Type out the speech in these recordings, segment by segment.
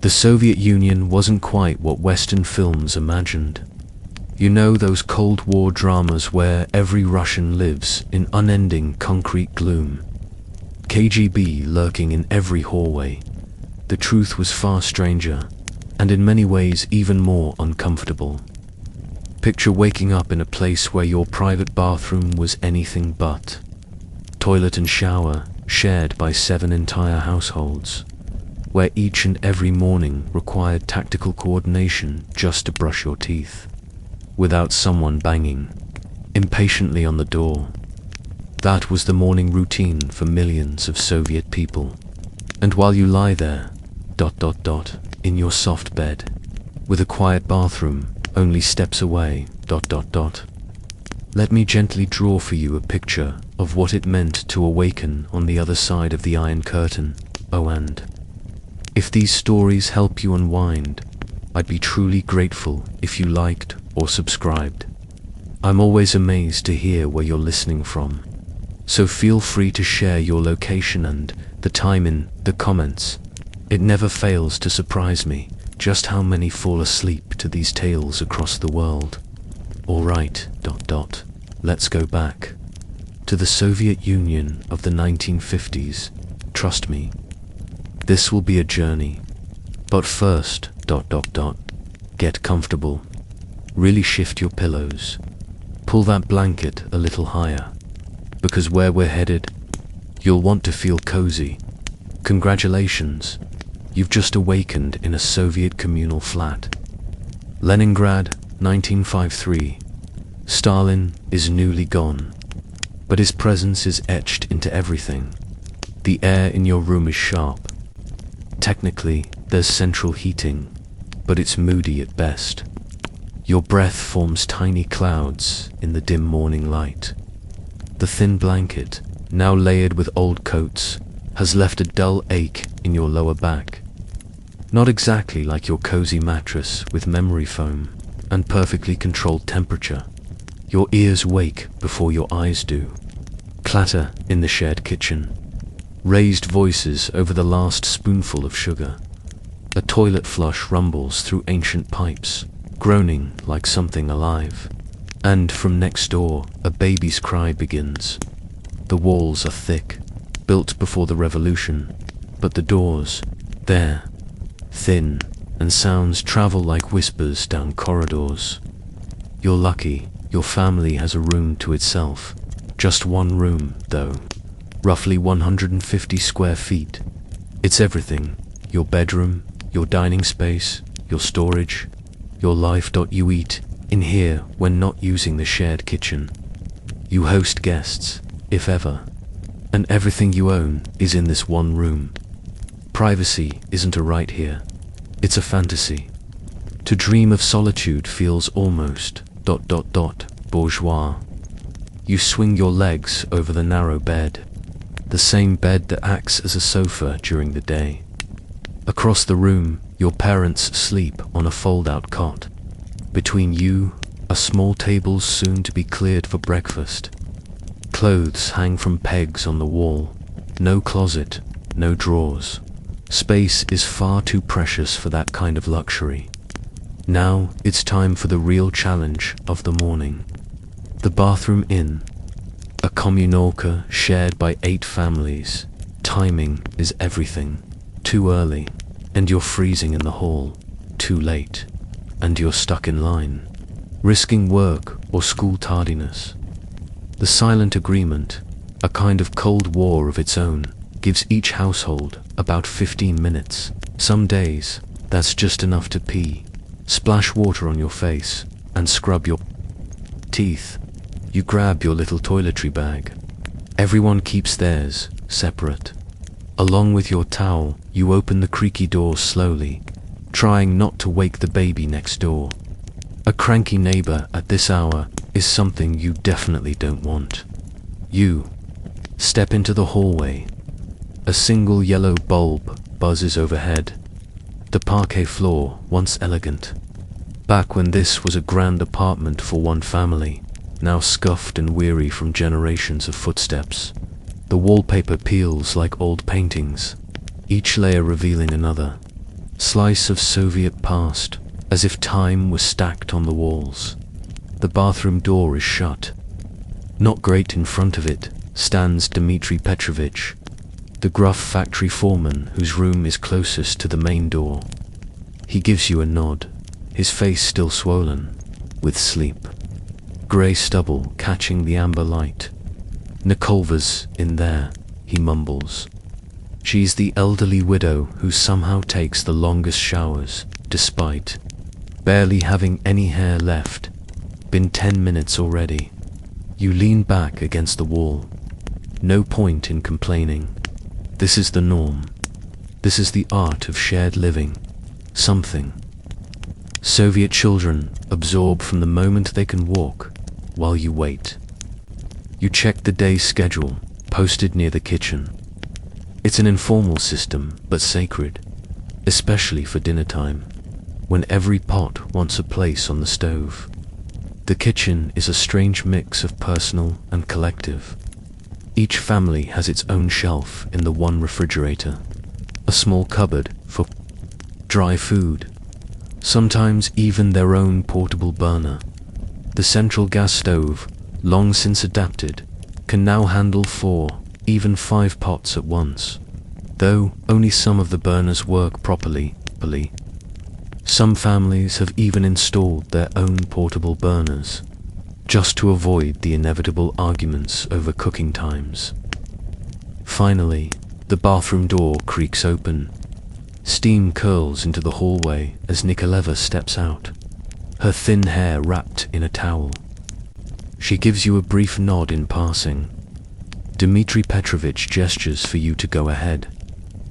The Soviet Union wasn't quite what Western films imagined. You know those Cold War dramas where every Russian lives in unending concrete gloom. KGB lurking in every hallway. The truth was far stranger, and in many ways even more uncomfortable. Picture waking up in a place where your private bathroom was anything but. Toilet and shower shared by 7 entire households, where each and every morning required tactical coordination just to brush your teeth, without someone banging impatiently on the door. That was the morning routine for millions of Soviet people. And while you lie there, in your soft bed, with a quiet bathroom only steps away, let me gently draw for you a picture of what it meant to awaken on the other side of the Iron Curtain. Oh, and if these stories help you unwind, I'd be truly grateful if you liked or subscribed. I'm always amazed to hear where you're listening from, so feel free to share your location and the time in the comments. It never fails to surprise me just how many fall asleep to these tales across the world. Alright, let's go back to the Soviet Union of the 1950s. Trust me, this will be a journey. But first, get comfortable. Really shift your pillows. Pull that blanket a little higher, because where we're headed, you'll want to feel cozy. Congratulations, you've just awakened in a Soviet communal flat. Leningrad, 1953. Stalin is newly gone, but his presence is etched into everything. The air in your room is sharp. Technically, there's central heating, but it's moody at best. Your breath forms tiny clouds in the dim morning light. The thin blanket, now layered with old coats, has left a dull ache in your lower back. Not exactly like your cozy mattress with memory foam and perfectly controlled temperature. Your ears wake before your eyes do. Clatter in the shared kitchen. Raised voices over the last spoonful of sugar. A toilet flush rumbles through ancient pipes, groaning like something alive. And from next door, a baby's cry begins. The walls are thick, built before the revolution, but the doors, there, thin, and sounds travel like whispers down corridors. You're lucky your family has a room to itself. Just one room, though. Roughly 150 square feet. It's everything. Your bedroom, your dining space, your storage, your life. You eat in here when not using the shared kitchen. You host guests, if ever, and everything you own is in this one room. Privacy isn't a right here. It's a fantasy. To dream of solitude feels almost bourgeois. You swing your legs over the narrow bed, the same bed that acts as a sofa during the day. Across the room, your parents sleep on a fold-out cot. Between you are small tables soon to be cleared for breakfast. Clothes hang from pegs on the wall. No closet, no drawers. Space is far too precious for that kind of luxury. Now it's time for the real challenge of the morning. The bathroom in. A communalka shared by 8 families. Timing is everything. Too early, and you're freezing in the hall. Too late, and you're stuck in line, risking work or school tardiness. The silent agreement, a kind of cold war of its own, gives each household about 15 minutes. Some days, that's just enough to pee, splash water on your face, and scrub your teeth. You grab your little toiletry bag. Everyone keeps theirs separate. Along with your towel, you open the creaky door slowly, trying not to wake the baby next door. A cranky neighbor at this hour is something you definitely don't want. You step into the hallway. A single yellow bulb buzzes overhead. The parquet floor, once elegant, back when this was a grand apartment for one family, now scuffed and weary from generations of footsteps. The wallpaper peels like old paintings, each layer revealing another. Slice of Soviet past, as if time was stacked on the walls. The bathroom door is shut. Not great in front of it stands Dmitry Petrovich, the gruff factory foreman whose room is closest to the main door. He gives you a nod, his face still swollen with sleep. Grey stubble catching the amber light. Nikolva's in there, he mumbles. She's the elderly widow who somehow takes the longest showers, despite barely having any hair left. Been 10 minutes already. You lean back against the wall. No point in complaining. This is the norm. This is the art of shared living. Something Soviet children absorb from the moment they can walk, while you wait. You check the day's schedule, posted near the kitchen. It's an informal system, but sacred, especially for dinner time, when every pot wants a place on the stove. The kitchen is a strange mix of personal and collective. Each family has its own shelf in the one refrigerator, a small cupboard for dry food, sometimes even their own portable burner. The central gas stove, long since adapted, can now handle 4, even 5 pots at once, though only some of the burners work properly. Some families have even installed their own portable burners, just to avoid the inevitable arguments over cooking times. Finally, the bathroom door creaks open. Steam curls into the hallway as Nikoleva steps out, her thin hair wrapped in a towel. She gives you a brief nod in passing. Dmitry Petrovich gestures for you to go ahead.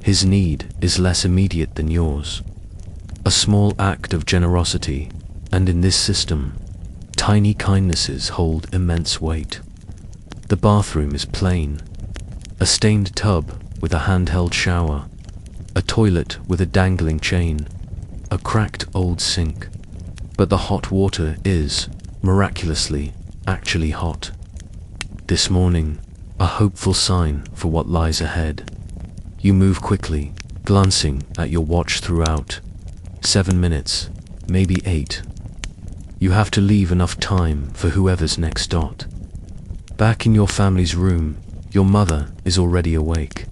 His need is less immediate than yours. A small act of generosity, and in this system, tiny kindnesses hold immense weight. The bathroom is plain. A stained tub with a handheld shower, a toilet with a dangling chain, a cracked old sink. But the hot water is, miraculously, actually hot. This morning, a hopeful sign for what lies ahead. You move quickly, glancing at your watch throughout. 7 minutes, maybe 8. You have to leave enough time for whoever's next dot. Back in your family's room, your mother is already awake,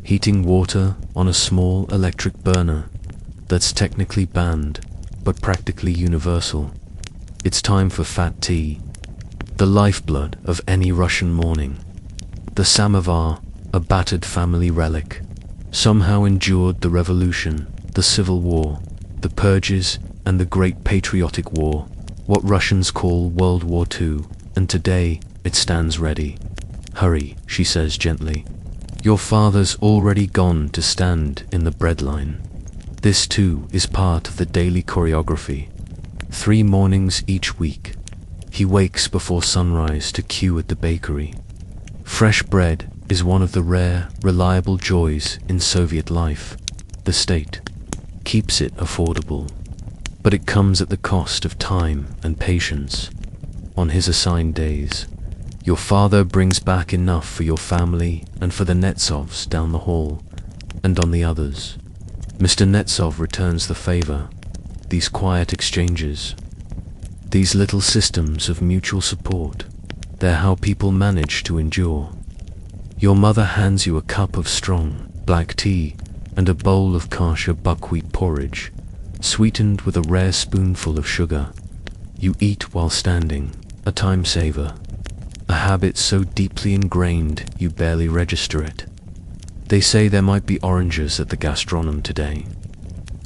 heating water on a small electric burner that's technically banned, but practically universal. It's time for fat tea, the lifeblood of any Russian morning. The samovar, a battered family relic, somehow endured the revolution, the civil war, the purges, and the Great Patriotic War, what Russians call World War II, and today it stands ready. Hurry, she says gently. Your father's already gone to stand in the breadline. This too is part of the daily choreography. 3 mornings each week. He wakes before sunrise to queue at the bakery. Fresh bread is one of the rare, reliable joys in Soviet life. The state keeps it affordable, but it comes at the cost of time and patience. On his assigned days, your father brings back enough for your family and for the Netsovs down the hall, and on the others. Mr. Netsov returns the favor, these quiet exchanges, these little systems of mutual support. They're how people manage to endure. Your mother hands you a cup of strong, black tea and a bowl of kasha buckwheat porridge, sweetened with a rare spoonful of sugar. You eat while standing, a time saver, a habit so deeply ingrained you barely register it. They say there might be oranges at the gastronom today.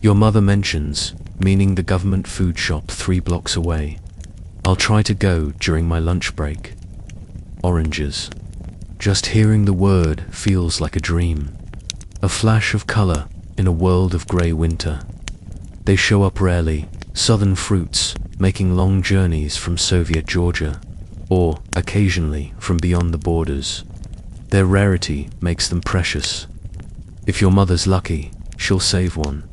Your mother mentions, meaning the government food shop 3 blocks away. I'll try to go during my lunch break. Oranges. Just hearing the word feels like a dream. A flash of color in a world of gray winter. They show up rarely, southern fruits making long journeys from Soviet Georgia, or occasionally from beyond the borders. Their rarity makes them precious. If your mother's lucky, she'll save one,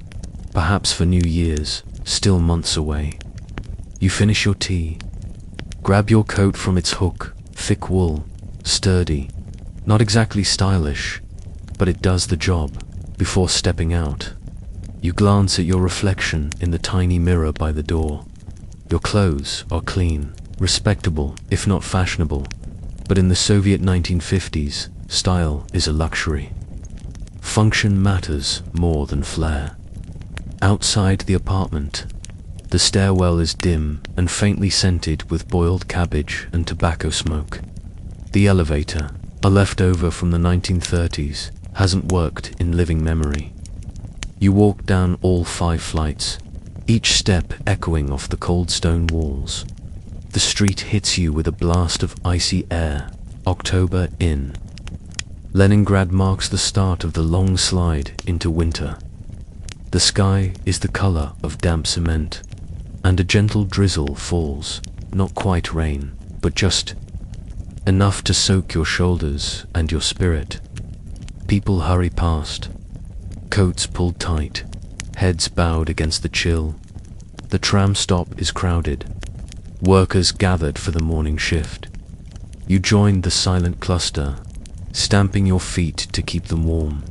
perhaps for New Year's, still months away. You finish your tea, grab your coat from its hook, thick wool, sturdy, not exactly stylish, but it does the job, before stepping out. You glance at your reflection in the tiny mirror by the door. Your clothes are clean, respectable, if not fashionable, but in the Soviet 1950s, style is a luxury. Function matters more than flair. Outside the apartment, the stairwell is dim and faintly scented with boiled cabbage and tobacco smoke. The elevator, a leftover from the 1930s, hasn't worked in living memory. You walk down all 5 flights, each step echoing off the cold stone walls. The street hits you with a blast of icy air. October in. Leningrad marks the start of the long slide into winter. The sky is the color of damp cement, and a gentle drizzle falls, not quite rain, but just enough to soak your shoulders and your spirit. People hurry past, coats pulled tight, heads bowed against the chill. The tram stop is crowded. Workers gathered for the morning shift. You join the silent cluster, stamping your feet to keep them warm.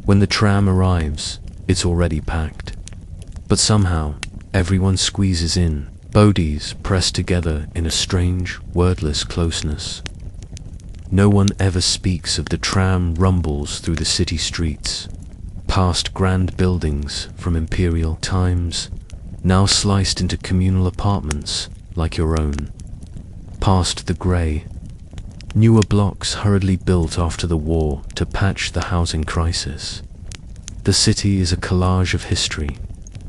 When the tram arrives, it's already packed. But somehow, everyone squeezes in, bodies pressed together in a strange, wordless closeness. No one ever speaks of the tram rumbles through the city streets, past grand buildings from imperial times, now sliced into communal apartments like your own, past the grey, newer blocks hurriedly built after the war to patch the housing crisis. The city is a collage of history,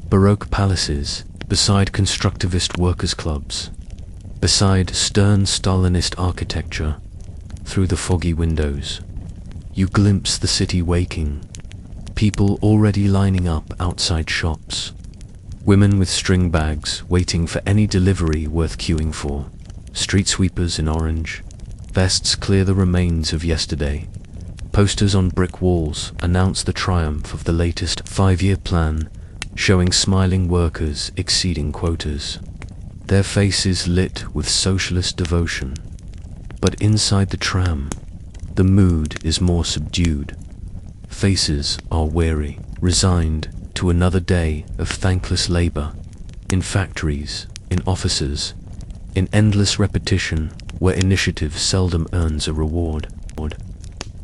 Baroque palaces beside constructivist workers' clubs, beside stern Stalinist architecture. Through the foggy windows, you glimpse the city waking, people already lining up outside shops, women with string bags waiting for any delivery worth queuing for, street sweepers in orange, vests clear the remains of yesterday. Posters on brick walls announce the triumph of the latest 5-year plan, showing smiling workers exceeding quotas, their faces lit with socialist devotion. But inside the tram, the mood is more subdued. Faces are weary, resigned to another day of thankless labor, in factories, in offices, in endless repetition where initiative seldom earns a reward.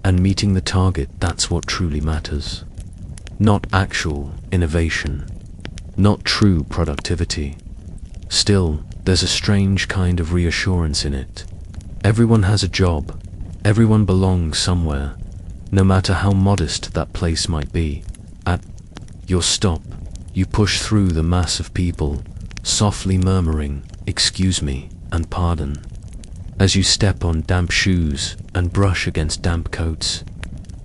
And meeting the target, that's what truly matters. Not actual innovation, not true productivity. Still, there's a strange kind of reassurance in it. Everyone has a job, everyone belongs somewhere, no matter how modest that place might be. At your stop, you push through the mass of people, softly murmuring, "Excuse me," and "Pardon," as you step on damp shoes and brush against damp coats.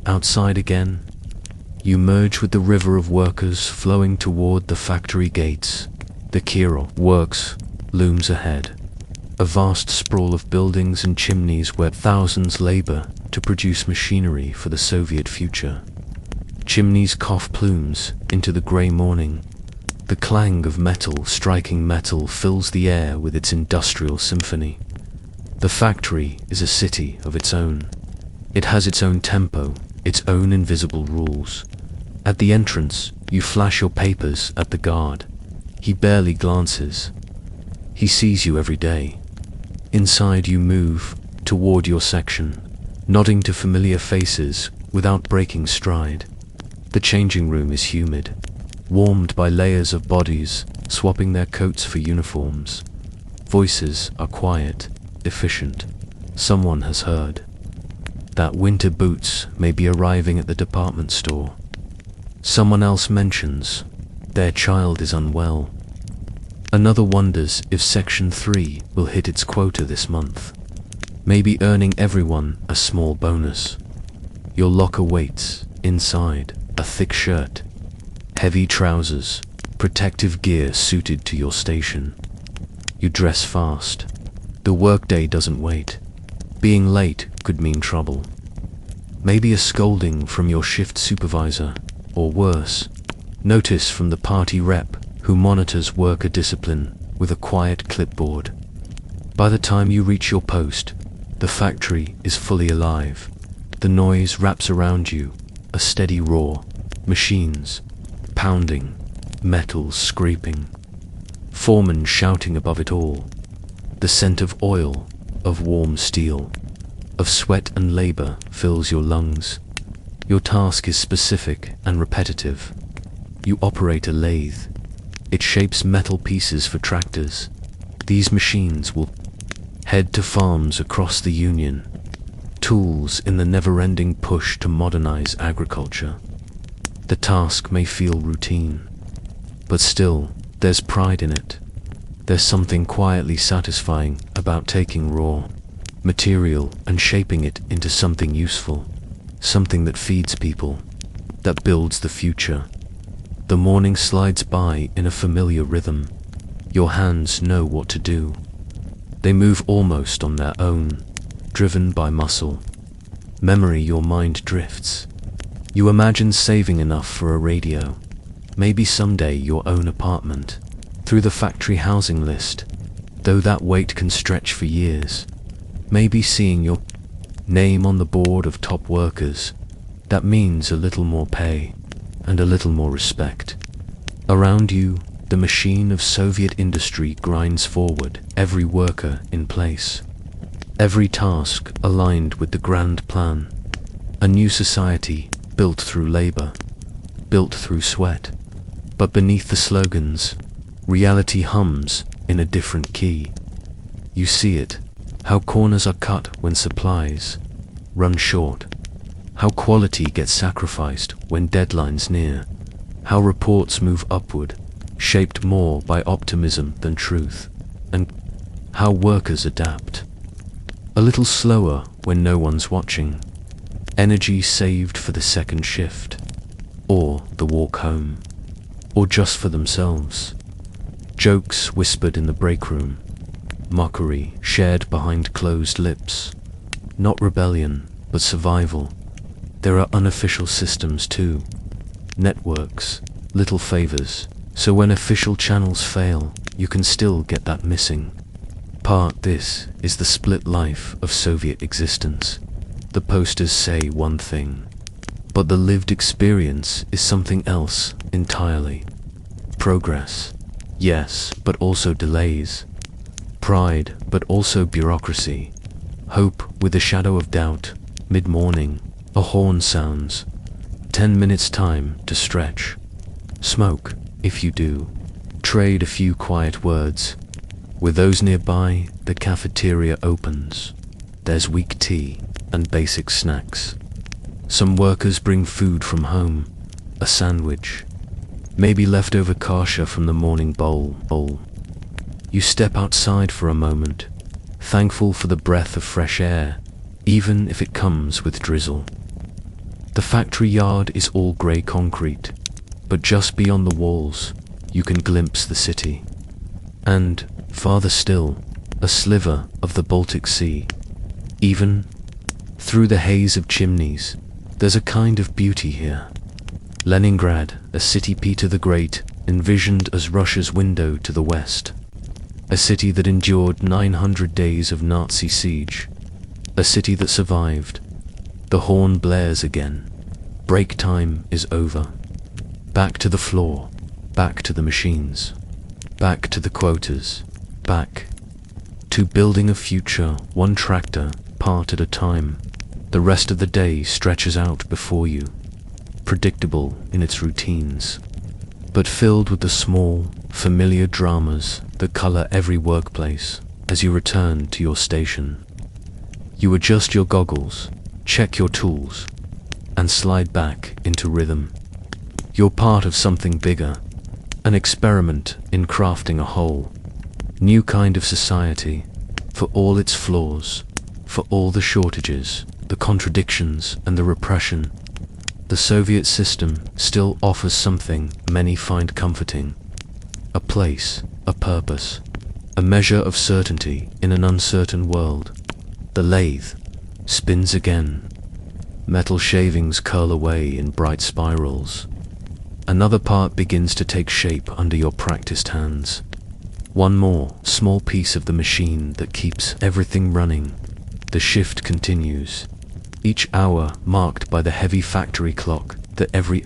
Outside again, you merge with the river of workers flowing toward the factory gates. The Kirov works looms ahead, a vast sprawl of buildings and chimneys where thousands labor to produce machinery for the Soviet future. Chimneys cough plumes into the grey morning. The clang of metal striking metal fills the air with its industrial symphony. The factory is a city of its own. It has its own tempo, its own invisible rules. At the entrance, you flash your papers at the guard. He barely glances. He sees you every day. Inside you move toward your section, nodding to familiar faces without breaking stride. The changing room is humid, warmed by layers of bodies swapping their coats for uniforms. Voices are quiet, efficient. Someone has heard that winter boots may be arriving at the department store. Someone else mentions their child is unwell. Another wonders if Section 3 will hit its quota this month, maybe earning everyone a small bonus. Your locker waits inside, a thick shirt, heavy trousers, protective gear suited to your station. You dress fast. The workday doesn't wait. Being late could mean trouble. Maybe a scolding from your shift supervisor, or worse, notice from the party rep who monitors worker discipline with a quiet clipboard. By the time you reach your post, the factory is fully alive. The noise wraps around you, a steady roar. Machines, pounding, metals scraping, foremen shouting above it all. The scent of oil, of warm steel, of sweat and labor fills your lungs. Your task is specific and repetitive. You operate a lathe. It shapes metal pieces for tractors. These machines will head to farms across the Union, tools in the never-ending push to modernize agriculture. The task may feel routine, but still, there's pride in it. There's something quietly satisfying about taking raw material and shaping it into something useful, something that feeds people, that builds the future. The morning slides by in a familiar rhythm. Your hands know what to do. They move almost on their own, driven by muscle. Memory, your mind drifts. You imagine saving enough for a radio, maybe someday your own apartment, through the factory housing list, though that wait can stretch for years. Maybe seeing your name on the board of top workers, that means a little more pay and a little more respect. Around you, the machine of Soviet industry grinds forward, every worker in place, every task aligned with the grand plan. A new society built through labor, built through sweat. But beneath the slogans, reality hums in a different key. You see it, how corners are cut when supplies run short, how quality gets sacrificed when deadlines near, how reports move upward, shaped more by optimism than truth, and how workers adapt. A little slower when no one's watching, energy saved for the second shift, or the walk home, or just for themselves. Jokes whispered in the break room, mockery shared behind closed lips. Not rebellion, but survival. There are unofficial systems too, networks, little favors, so when official channels fail, you can still get that missing part. This is the split life of Soviet existence. The posters say one thing, but the lived experience is something else entirely. Progress, yes, but also delays. Pride, but also bureaucracy. Hope with a shadow of doubt. Mid-morning, a horn sounds. 10 minutes time to stretch. Smoke, if you do. Trade a few quiet words. With those nearby, the cafeteria opens. There's weak tea and basic snacks. Some workers bring food from home, a sandwich, maybe leftover kasha from the morning bowl. You step outside for a moment, thankful for the breath of fresh air, even if it comes with drizzle. The factory yard is all grey concrete, but just beyond the walls, you can glimpse the city. And, farther still, a sliver of the Baltic Sea. Even through the haze of chimneys, there's a kind of beauty here. Leningrad, a city Peter the Great envisioned as Russia's window to the west. A city that endured 900 days of Nazi siege. A city that survived. The horn blares again. Break time is over. Back to the floor. Back to the machines. Back to the quotas. Back to building a future, one tractor, part at a time. The rest of the day stretches out before you, predictable in its routines, but filled with the small, familiar dramas that color every workplace as you return to your station. You adjust your goggles, check your tools, and slide back into rhythm. You're part of something bigger, an experiment in crafting a whole, new kind of society, for all its flaws, for all the shortages, the contradictions, and the repression. The Soviet system still offers something many find comforting. A place, a purpose, a measure of certainty in an uncertain world. The lathe spins again. Metal shavings curl away in bright spirals. Another part begins to take shape under your practiced hands. One more small piece of the machine that keeps everything running. The shift continues, each hour marked by the heavy factory clock that every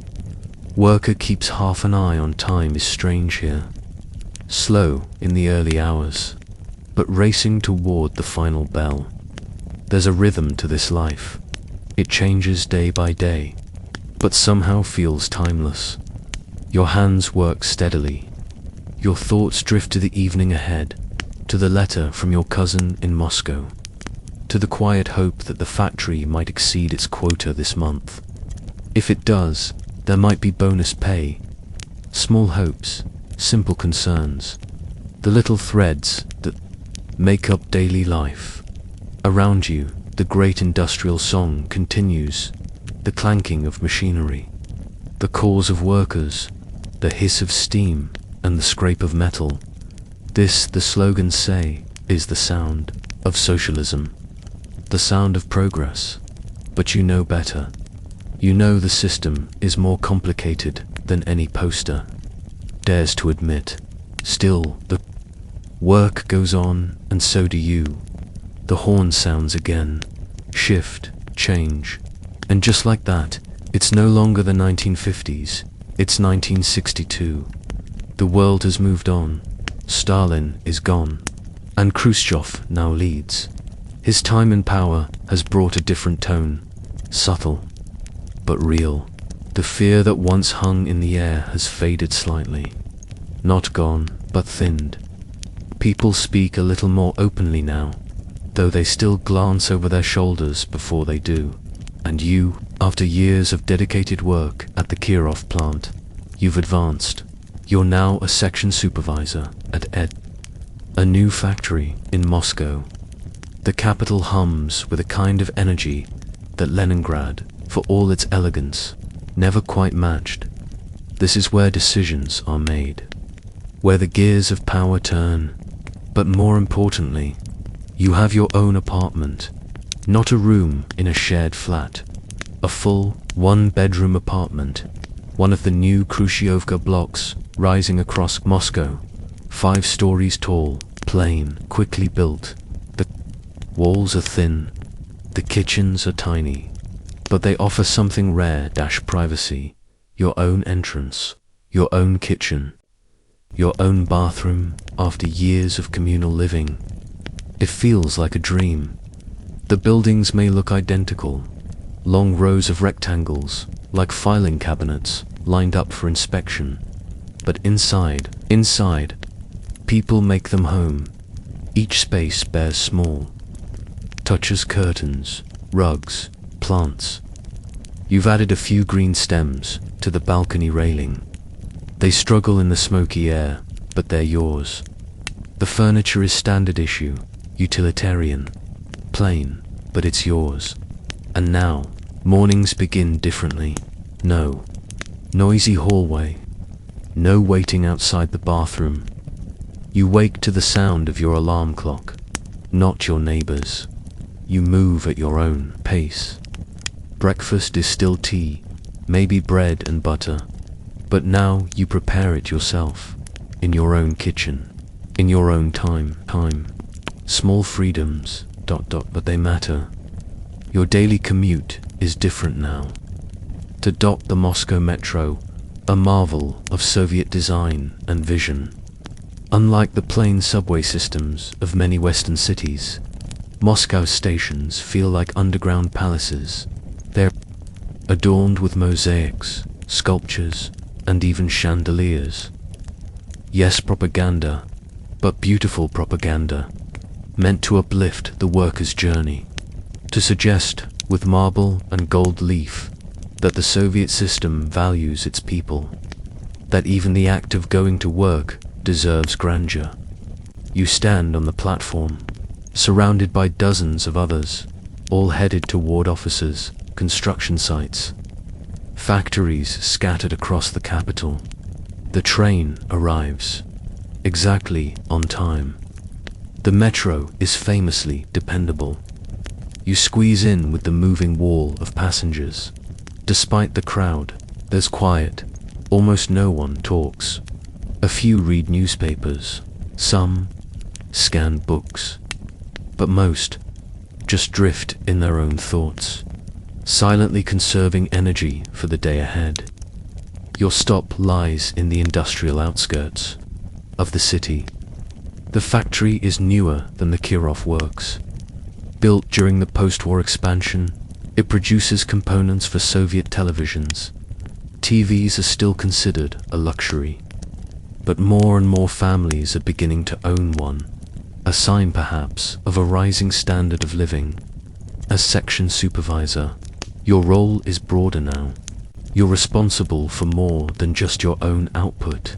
Worker keeps half an eye on time is strange here. Slow in the early hours, but racing toward the final bell. There's a rhythm to this life. It changes day by day, but somehow feels timeless. Your hands work steadily. Your thoughts drift to the evening ahead, to the letter from your cousin in Moscow, to the quiet hope that the factory might exceed its quota this month. If it does, there might be bonus pay. Small hopes, simple concerns, the little threads that make up daily life. Around you, the great industrial song continues, the clanking of machinery, the calls of workers, the hiss of steam, and the scrape of metal. This, the slogans say, is the sound of socialism, the sound of progress. But you know better. You know the system is more complicated than any poster dares to admit. Still, the work goes on, and so do you. The horn sounds again. Shift, change. And just like that, it's no longer the 1950s, it's 1962. The world has moved on. Stalin is gone, and Khrushchev now leads. His time in power has brought a different tone, subtle, but real. The fear that once hung in the air has faded slightly. Not gone, but thinned. People speak a little more openly now, though they still glance over their shoulders before they do. And you, after years of dedicated work at the Kirov plant, you've advanced. You're now a section supervisor at a new factory in Moscow. The capital hums with a kind of energy that Leningrad, for all its elegance, never quite matched. This is where decisions are made, where the gears of power turn. But more importantly, you have your own apartment, not a room in a shared flat, a full one-bedroom apartment, one of the new Khrushchevka blocks rising across Moscow, 5 stories tall, plain, quickly built. The walls are thin, the kitchens are tiny, but they offer something rare, privacy, your own entrance, your own kitchen, your own bathroom after years of communal living. It feels like a dream. The buildings may look identical, long rows of rectangles, like filing cabinets, lined up for inspection. But inside, people make them home. Each space bears small touches, curtains, rugs, plants. You've added a few green stems to the balcony railing. They struggle in the smoky air, but they're yours. The furniture is standard issue, utilitarian, plain, but it's yours. And now, mornings begin differently. No noisy hallway, no waiting outside the bathroom. You wake to the sound of your alarm clock, not your neighbor's. You move at your own pace. Breakfast is still tea, maybe bread and butter, but now you prepare it yourself, in your own kitchen, in your own time. Small freedoms, but they matter. Your daily commute is different now. To the Moscow metro, a marvel of Soviet design and vision. Unlike the plain subway systems of many Western cities, Moscow's stations feel like underground palaces. They're adorned with mosaics, sculptures, and even chandeliers. Yes, propaganda, but beautiful propaganda, meant to uplift the worker's journey, to suggest, with marble and gold leaf, that the Soviet system values its people, that even the act of going to work deserves grandeur. You stand on the platform, surrounded by dozens of others, all headed toward offices, construction sites, factories scattered across the capital. The train arrives, exactly on time. The metro is famously dependable. You squeeze in with the moving wall of passengers. Despite the crowd, there's quiet. Almost no one talks. A few read newspapers, some scan books, but most just drift in their own thoughts, silently conserving energy for the day ahead. Your stop lies in the industrial outskirts of the city. The factory is newer than the Kirov works. Built during the post-war expansion, it produces components for Soviet televisions. TVs are still considered a luxury, but more and more families are beginning to own one, a sign perhaps of a rising standard of living. As section supervisor, your role is broader now. You're responsible for more than just your own output.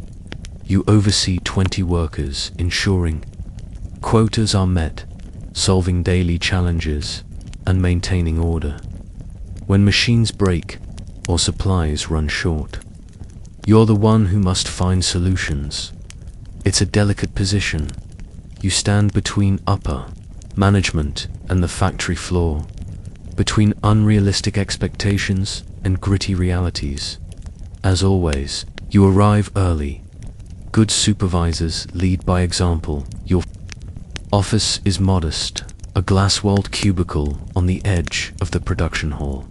You oversee 20 workers, ensuring quotas are met, solving daily challenges, and maintaining order. When machines break or supplies run short, you're the one who must find solutions. It's a delicate position. You stand between upper management and the factory floor, between unrealistic expectations and gritty realities. As always, you arrive early. Good supervisors lead by example. Your office is modest, a glass-walled cubicle on the edge of the production hall.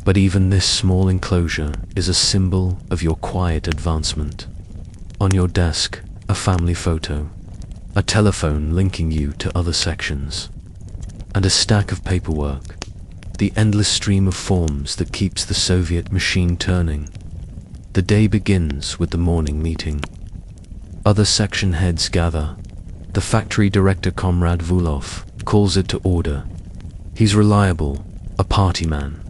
But even this small enclosure is a symbol of your quiet advancement. On your desk, a family photo, a telephone linking you to other sections, and a stack of paperwork, the endless stream of forms that keeps the Soviet machine turning. The day begins with the morning meeting. Other section heads gather. The factory director, Comrade Vulov, calls it to order. He's reliable, a party man.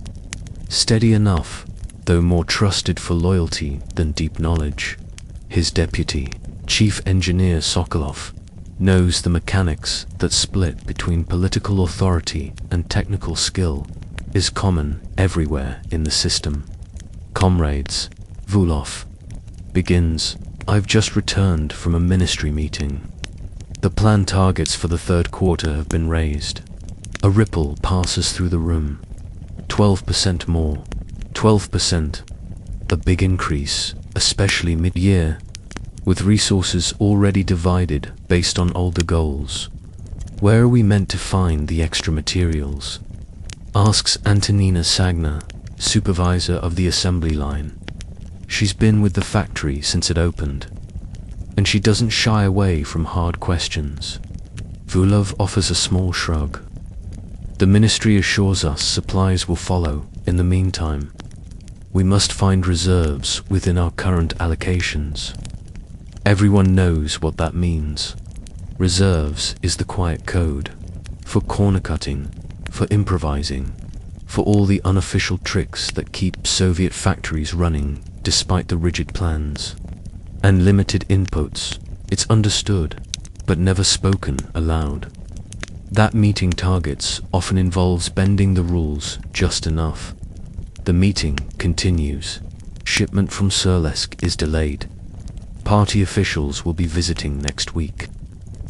Steady enough, though more trusted for loyalty than deep knowledge. His deputy, Chief Engineer Sokolov, knows the mechanics that split between political authority and technical skill is common everywhere in the system. Comrades, Vulov begins. I've just returned from a ministry meeting. The planned targets for the third quarter have been raised. A ripple passes through the room. 12% more. 12%. A big increase, especially mid-year, with resources already divided based on older goals. Where are we meant to find the extra materials? Asks Antonina Sagna, supervisor of the assembly line. She's been with the factory since it opened, and she doesn't shy away from hard questions. Vulov offers a small shrug. The ministry assures us supplies will follow. In the meantime, we must find reserves within our current allocations. Everyone knows what that means. Reserves is the quiet code for corner cutting, for improvising, for all the unofficial tricks that keep Soviet factories running despite the rigid plans and limited inputs. It's understood, but never spoken aloud. That meeting targets often involves bending the rules just enough. The meeting continues. Shipment from Surlesk is delayed. Party officials will be visiting next week.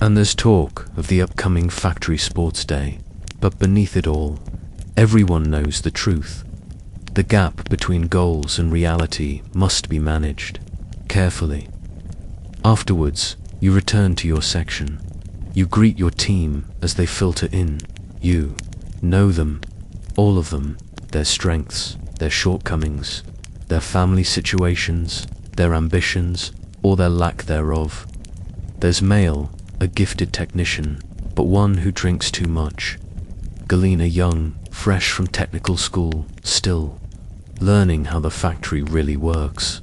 And there's talk of the upcoming factory sports day. But beneath it all, everyone knows the truth. The gap between goals and reality must be managed carefully. Afterwards, you return to your section. You greet your team as they filter in. You know them, all of them, their strengths, their shortcomings, their family situations, their ambitions, or their lack thereof. There's Male, a gifted technician, but one who drinks too much. Galina, young, fresh from technical school, still learning how the factory really works.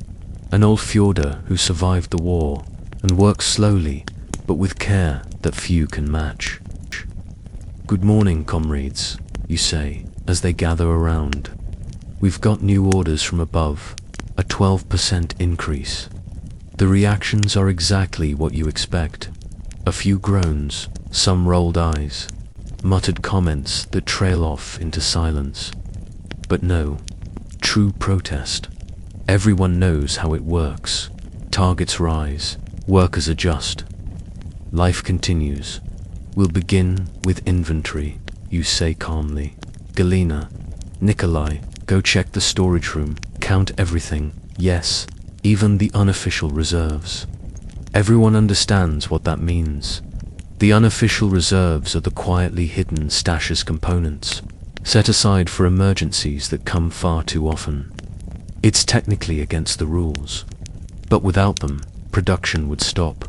An old Fyodor who survived the war and works slowly, but with care that few can match. Good morning, comrades, you say, as they gather around. We've got new orders from above, a 12% increase. The reactions are exactly what you expect. A few groans, some rolled eyes, muttered comments that trail off into silence. But no, true protest. Everyone knows how it works. Targets rise, workers adjust. Life continues. We'll begin with inventory, you say calmly. Galina, Nikolai, go check the storage room, count everything. Yes, even the unofficial reserves. Everyone understands what that means. The unofficial reserves are the quietly hidden stashes components, set aside for emergencies that come far too often. It's technically against the rules, but without them, production would stop,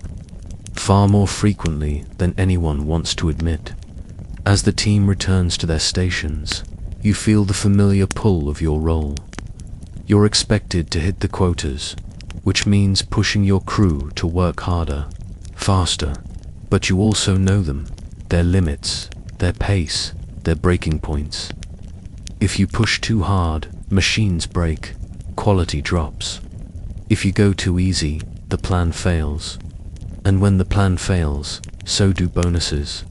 far more frequently than anyone wants to admit. As the team returns to their stations, you feel the familiar pull of your role. You're expected to hit the quotas, which means pushing your crew to work harder, faster, but you also know them, their limits, their pace, their breaking points. If you push too hard, machines break, quality drops. If you go too easy, the plan fails. And when the plan fails, so do bonuses.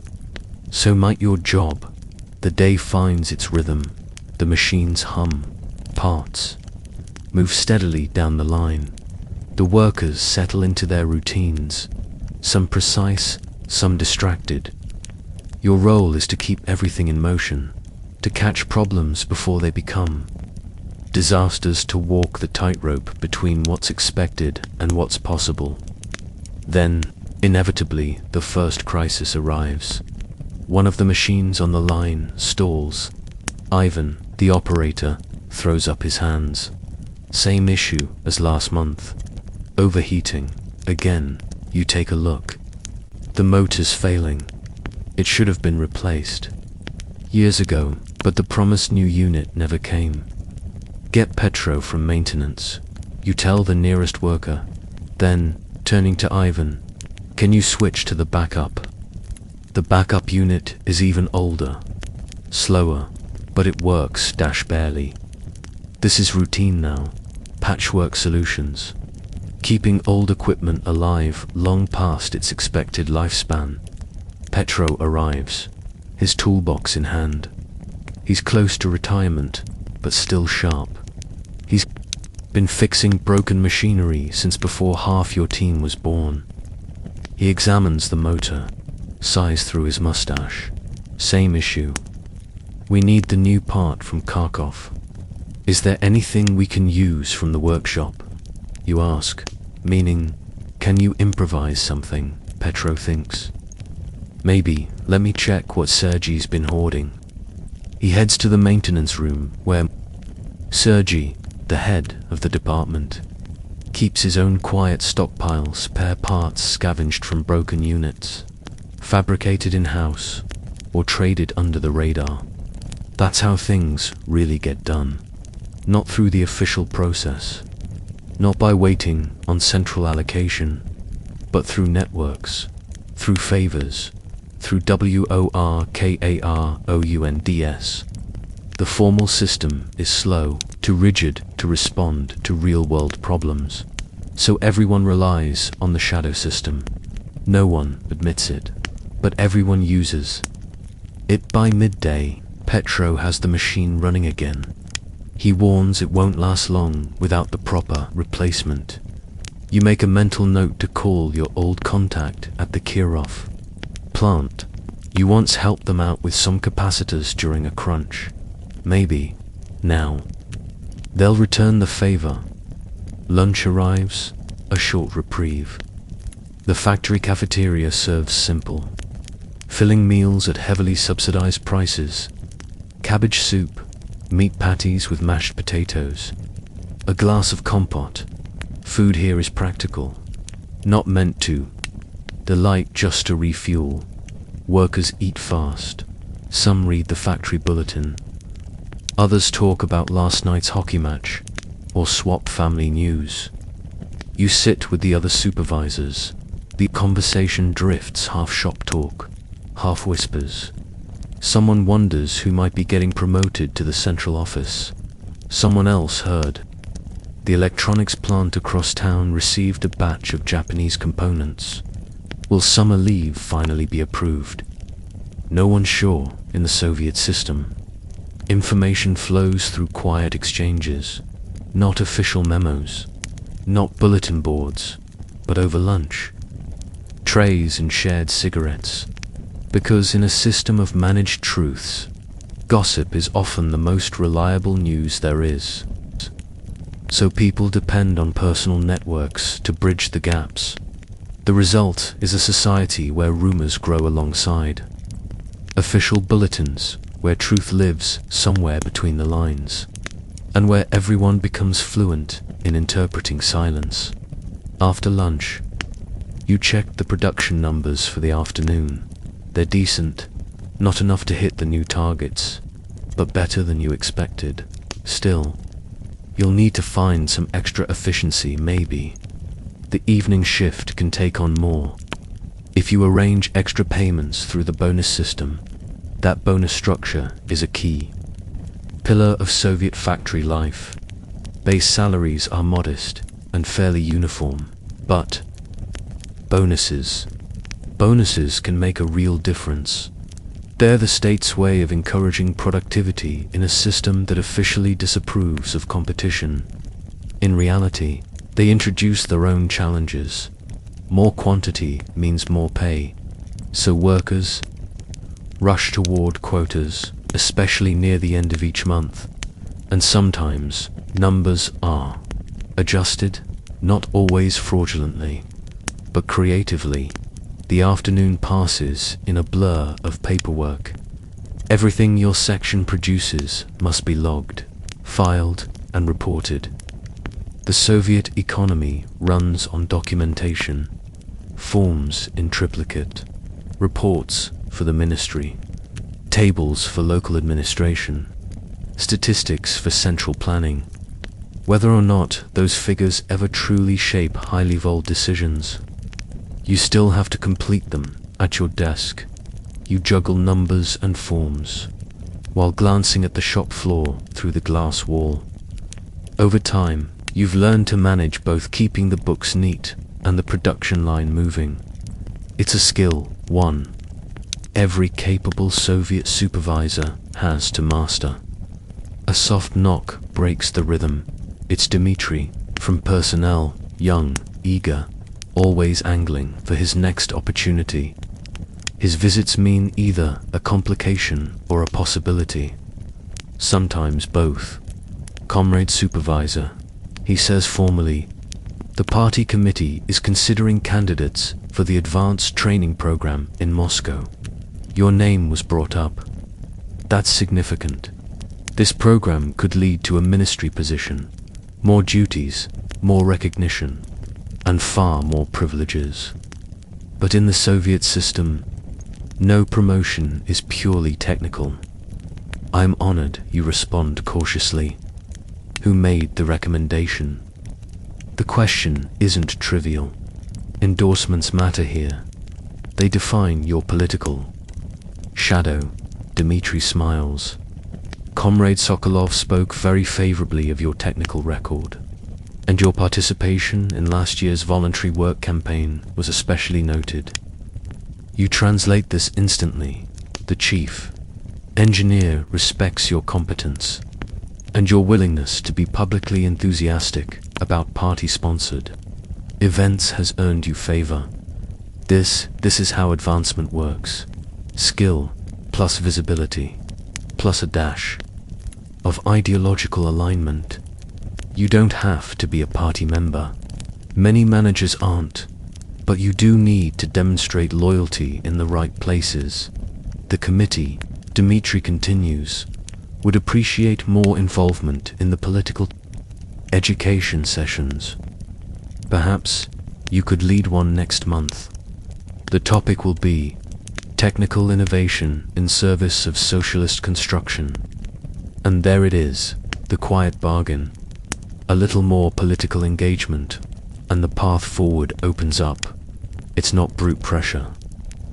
So might your job. The day finds its rhythm, the machines hum, parts move steadily down the line. The workers settle into their routines, some precise, some distracted. Your role is to keep everything in motion, to catch problems before they become disasters, to walk the tightrope between what's expected and what's possible. Then, inevitably, the first crisis arrives. One of the machines on the line stalls. Ivan, the operator, throws up his hands. Same issue as last month. Overheating. Again, you take a look. The motor's failing. It should have been replaced years ago, but the promised new unit never came. Get Petro from maintenance. You tell the nearest worker. Then, turning to Ivan, can you switch to the backup? The backup unit is even older, slower, but it works barely. This is routine now, patchwork solutions, keeping old equipment alive long past its expected lifespan. Petro arrives, his toolbox in hand. He's close to retirement, but still sharp. He's been fixing broken machinery since before half your team was born. He examines the motor, sighs through his mustache. Same issue. We need the new part from Kharkov. Is there anything we can use from the workshop? You ask, meaning, can you improvise something? Petro thinks. Maybe, let me check what Sergei's been hoarding. He heads to the maintenance room where Sergei, the head of the department, keeps his own quiet stockpile, spare parts scavenged from broken units, fabricated in-house or traded under the radar. That's how things really get done. Not through the official process, not by waiting on central allocation, but through networks, through favors, through workArounds. The formal system is slow, too rigid to respond to real-world problems, so everyone relies on the shadow system. No one admits it, but everyone uses it. By midday, Petro has the machine running again. He warns it won't last long without the proper replacement. You make a mental note to call your old contact at the Kirov plant. You once helped them out with some capacitors during a crunch. Maybe, now, they'll return the favor. Lunch arrives, a short reprieve. The factory cafeteria serves simple, filling meals at heavily subsidized prices. Cabbage soup, meat patties with mashed potatoes, a glass of compote. Food here is practical, not meant to delight, just to refuel. Workers eat fast. Some read the factory bulletin. Others talk about last night's hockey match or swap family news. You sit with the other supervisors. The conversation drifts, half shop talk, half whispers. Someone wonders who might be getting promoted to the central office. Someone else heard the electronics plant across town received a batch of Japanese components. Will summer leave finally be approved? No one's sure in the Soviet system. Information flows through quiet exchanges, not official memos, not bulletin boards, but over lunch, trays and shared cigarettes. Because in a system of managed truths, gossip is often the most reliable news there is. So people depend on personal networks to bridge the gaps. The result is a society where rumors grow alongside official bulletins, where truth lives somewhere between the lines. and where everyone becomes fluent in interpreting silence. After lunch, you check the production numbers for the afternoon. They're decent, not enough to hit the new targets, but better than you expected. Still, you'll need to find some extra efficiency maybe. The evening shift can take on more. If you arrange extra payments through the bonus system, that bonus structure is a key pillar of Soviet factory life. Base salaries are modest and fairly uniform, but bonuses can make a real difference. They're the state's way of encouraging productivity in a system that officially disapproves of competition. In reality, they introduce their own challenges. More quantity means more pay, so workers rush toward quotas, especially near the end of each month, and sometimes numbers are adjusted, not always fraudulently, but creatively. The afternoon passes in a blur of paperwork. Everything your section produces must be logged, filed, and reported. The Soviet economy runs on documentation, forms in triplicate, reports for the ministry, tables for local administration, statistics for central planning. Whether or not those figures ever truly shape high-level decisions, you still have to complete them at your desk. You juggle numbers and forms, while glancing at the shop floor through the glass wall. Over time, you've learned to manage both keeping the books neat and the production line moving. It's a skill, one every capable Soviet supervisor has to master. A soft knock breaks the rhythm. It's Dmitri, from personnel, young, eager, always angling for his next opportunity. His visits mean either a complication or a possibility. Sometimes both. Comrade supervisor, he says formally, the party committee is considering candidates for the advanced training program in Moscow. Your name was brought up. That's significant. This program could lead to a ministry position, more duties, more recognition, and far more privileges. But in the Soviet system, no promotion is purely technical. I'm honored, you respond cautiously. Who made the recommendation? The question isn't trivial. Endorsements matter here. They define your political shadow. Dmitri smiles. Comrade Sokolov spoke very favorably of your technical record, and your participation in last year's voluntary work campaign was especially noted. You translate this instantly. The chief engineer respects your competence and your willingness to be publicly enthusiastic about party-sponsored events has earned you favor. This is how advancement works. Skill plus visibility plus a dash of ideological alignment. You don't have to be a party member. Many managers aren't, but you do need to demonstrate loyalty in the right places. The committee, Dmitri continues, would appreciate more involvement in the political education sessions. Perhaps you could lead one next month. The topic will be technical innovation in service of socialist construction. And there it is, the quiet bargain. A little more political engagement, and the path forward opens up. It's not brute pressure.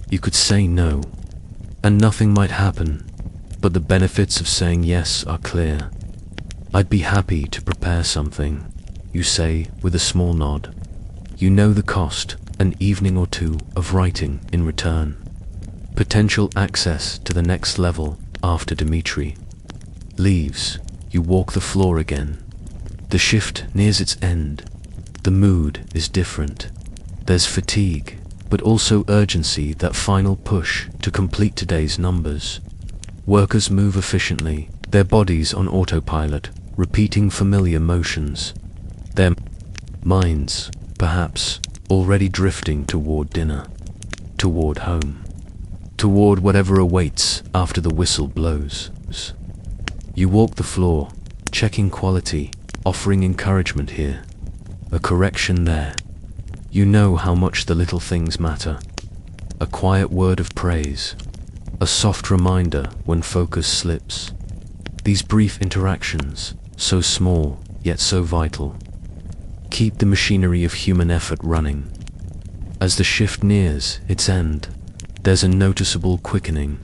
You could say no, and nothing might happen, but the benefits of saying yes are clear. I'd be happy to prepare something, you say with a small nod. You know the cost, an evening or two of writing in return. Potential access to the next level after Dmitri leaves. You walk the floor again. The shift nears its end. The mood is different. There's fatigue, but also urgency, that final push to complete today's numbers. Workers move efficiently, their bodies on autopilot, repeating familiar motions. Their minds, perhaps, already drifting toward dinner, toward home, toward whatever awaits after the whistle blows. You walk the floor, checking quality, offering encouragement here, a correction there. You know how much the little things matter. A quiet word of praise, a soft reminder when focus slips. These brief interactions, so small yet so vital, keep the machinery of human effort running. As the shift nears its end, there's a noticeable quickening.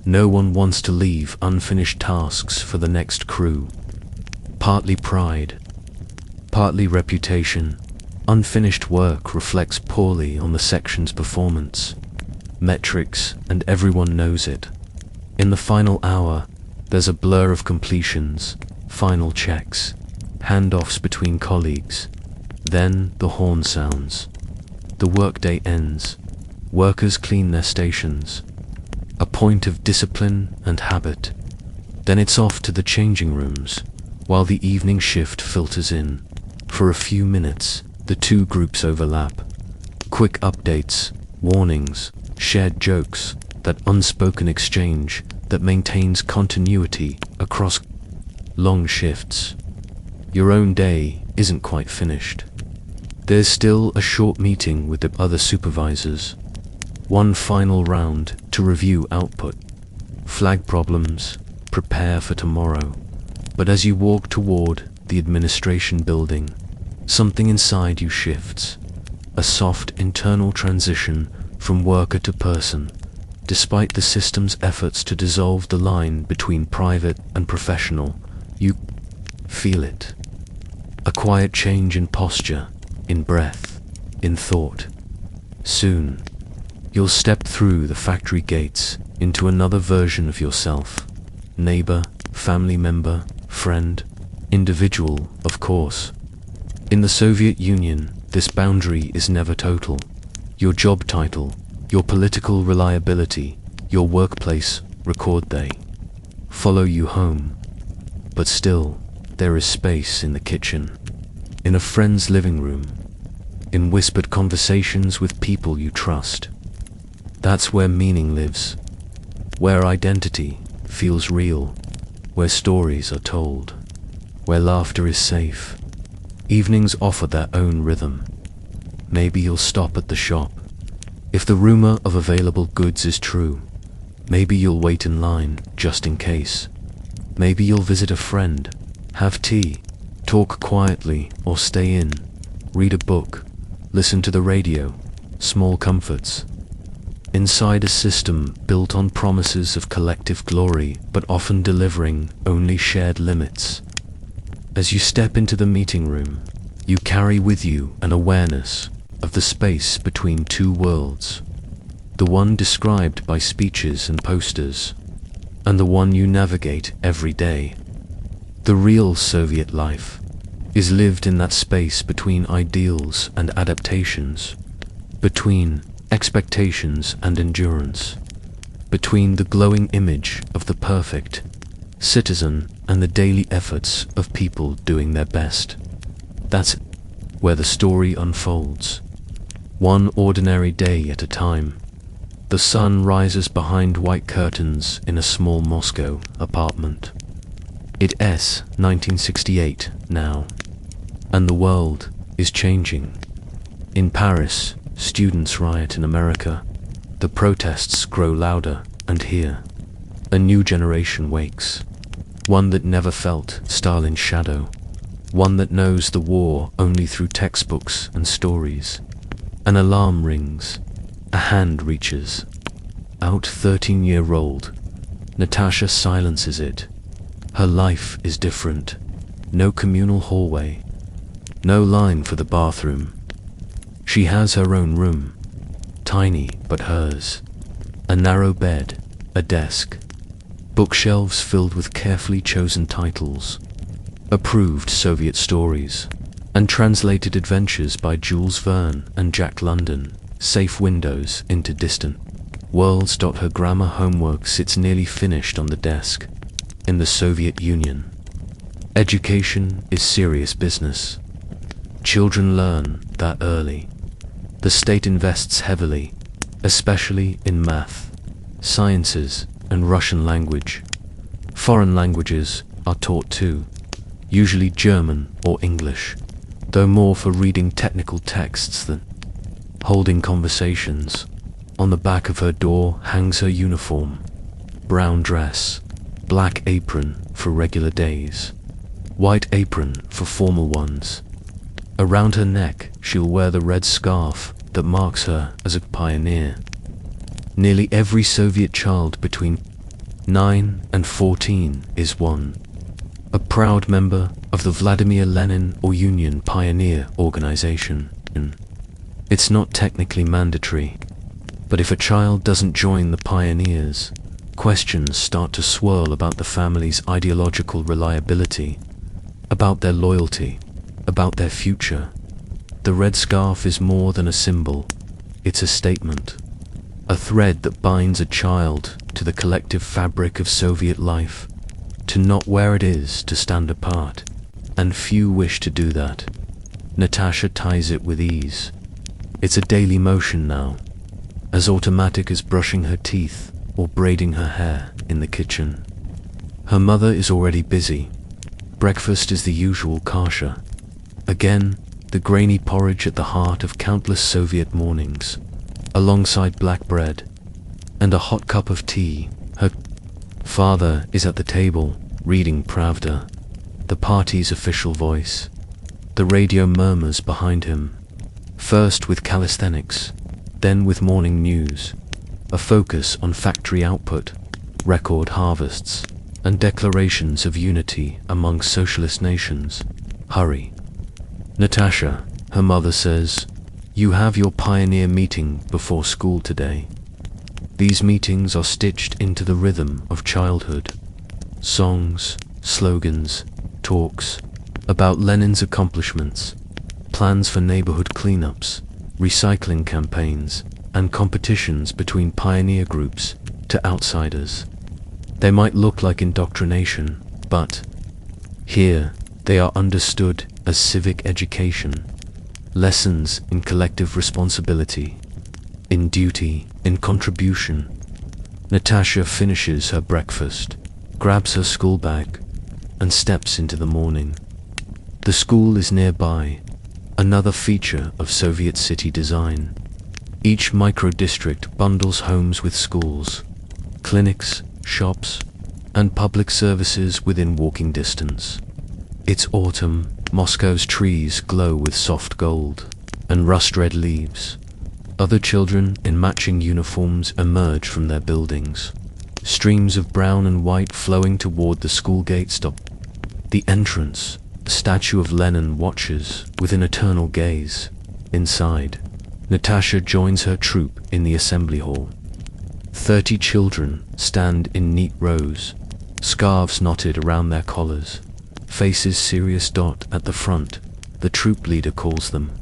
No one wants to leave unfinished tasks for the next crew. Partly pride, partly reputation, unfinished work reflects poorly on the section's performance. Metrics, and everyone knows it. In the final hour, there's a blur of completions, final checks, handoffs between colleagues. Then the horn sounds. The workday ends. Workers clean their stations. A point of discipline and habit. Then it's off to the changing rooms, while the evening shift filters in. For a few minutes, the two groups overlap. Quick updates, warnings, shared jokes, that unspoken exchange that maintains continuity across long shifts. Your own day isn't quite finished. There's still a short meeting with the other supervisors. One final round to review output, flag problems, prepare for tomorrow. But as you walk toward the administration building, something inside you shifts. A soft internal transition from worker to person, despite the system's efforts to dissolve the line between private and professional. You feel it. A quiet change in posture, in breath, in thought. Soon, you'll step through the factory gates into another version of yourself. Neighbor, family member, friend, individual, of course. In the Soviet Union, this boundary is never total. Your job title, your political reliability, your workplace record they follow you home. But still, there is space in the kitchen, in a friend's living room, in whispered conversations with people you trust. That's where meaning lives, where identity feels real, where stories are told, where laughter is safe. Evenings offer their own rhythm. Maybe you'll stop at the shop. If the rumor of available goods is true, maybe you'll wait in line just in case. Maybe you'll visit a friend, have tea, talk quietly or stay in, read a book, listen to the radio, small comforts. Inside a system built on promises of collective glory but often delivering only shared limits. As you step into the meeting room, you carry with you an awareness of the space between two worlds, the one described by speeches and posters, and the one you navigate every day. The real Soviet life is lived in that space between ideals and adaptations, between expectations and endurance, between the glowing image of the perfect citizen and the daily efforts of people doing their best. That's where the story unfolds, one ordinary day at a time. The sun rises behind white curtains in a small Moscow apartment. It's 1968 now, and the world is changing. In Paris, students riot. In America, the protests grow louder, and here, a new generation wakes. One that never felt Stalin's shadow. One that knows the war only through textbooks and stories. An alarm rings. A hand reaches out. 13-year-old Natasha silences it. Her life is different. No communal hallway. No line for the bathroom. She has her own room. Tiny, but hers. A narrow bed, a desk. Bookshelves filled with carefully chosen titles. Approved Soviet stories. And translated adventures by Jules Verne and Jack London. Safe windows into distant worlds. Her grammar homework sits nearly finished on the desk. In the Soviet Union, education is serious business. Children learn that early. The state invests heavily, especially in math, sciences, and Russian language. Foreign languages are taught too, usually German or English, though more for reading technical texts than holding conversations. On the back of her door hangs her uniform: brown dress, black apron for regular days, white apron for formal ones. Around her neck she'll wear the red scarf that marks her as a pioneer. Nearly every Soviet child between 9 and 14 is one, a proud member of the Vladimir Lenin or Union Pioneer Organization. It's not technically mandatory, but if a child doesn't join the pioneers, questions start to swirl about the family's ideological reliability, about their loyalty, about their future. The red scarf is more than a symbol, it's a statement, a thread that binds a child to the collective fabric of Soviet life. To not wear it is to stand apart, and few wish to do that. Natasha ties it with ease. It's a daily motion now, as automatic as brushing her teeth or braiding her hair in the kitchen. Her mother is already busy. Breakfast is the usual kasha. Again, the grainy porridge at the heart of countless Soviet mornings, alongside black bread and a hot cup of tea. Her father is at the table, reading Pravda, the party's official voice. The radio murmurs behind him, first with calisthenics, then with morning news, a focus on factory output, record harvests, and declarations of unity among socialist nations. Hurry. Natasha, her mother says, you have your pioneer meeting before school today. These meetings are stitched into the rhythm of childhood. Songs, slogans, talks about Lenin's accomplishments, plans for neighborhood cleanups, recycling campaigns, and competitions between pioneer groups to outsiders. They might look like indoctrination, but here they are understood as civic education, lessons in collective responsibility, in duty, in contribution. Natasha finishes her breakfast, grabs her school bag, and steps into the morning. The school is nearby, another feature of Soviet city design. Each micro-district bundles homes with schools, clinics, shops, and public services within walking distance. It's autumn. Moscow's trees glow with soft gold and rust-red leaves. Other children in matching uniforms emerge from their buildings, streams of brown and white flowing toward the school gate stop. The entrance, a statue of Lenin watches with an eternal gaze. Inside, Natasha joins her troop in the assembly hall. 30 children stand in neat rows, scarves knotted around their collars, faces serious. At the front, the troop leader calls them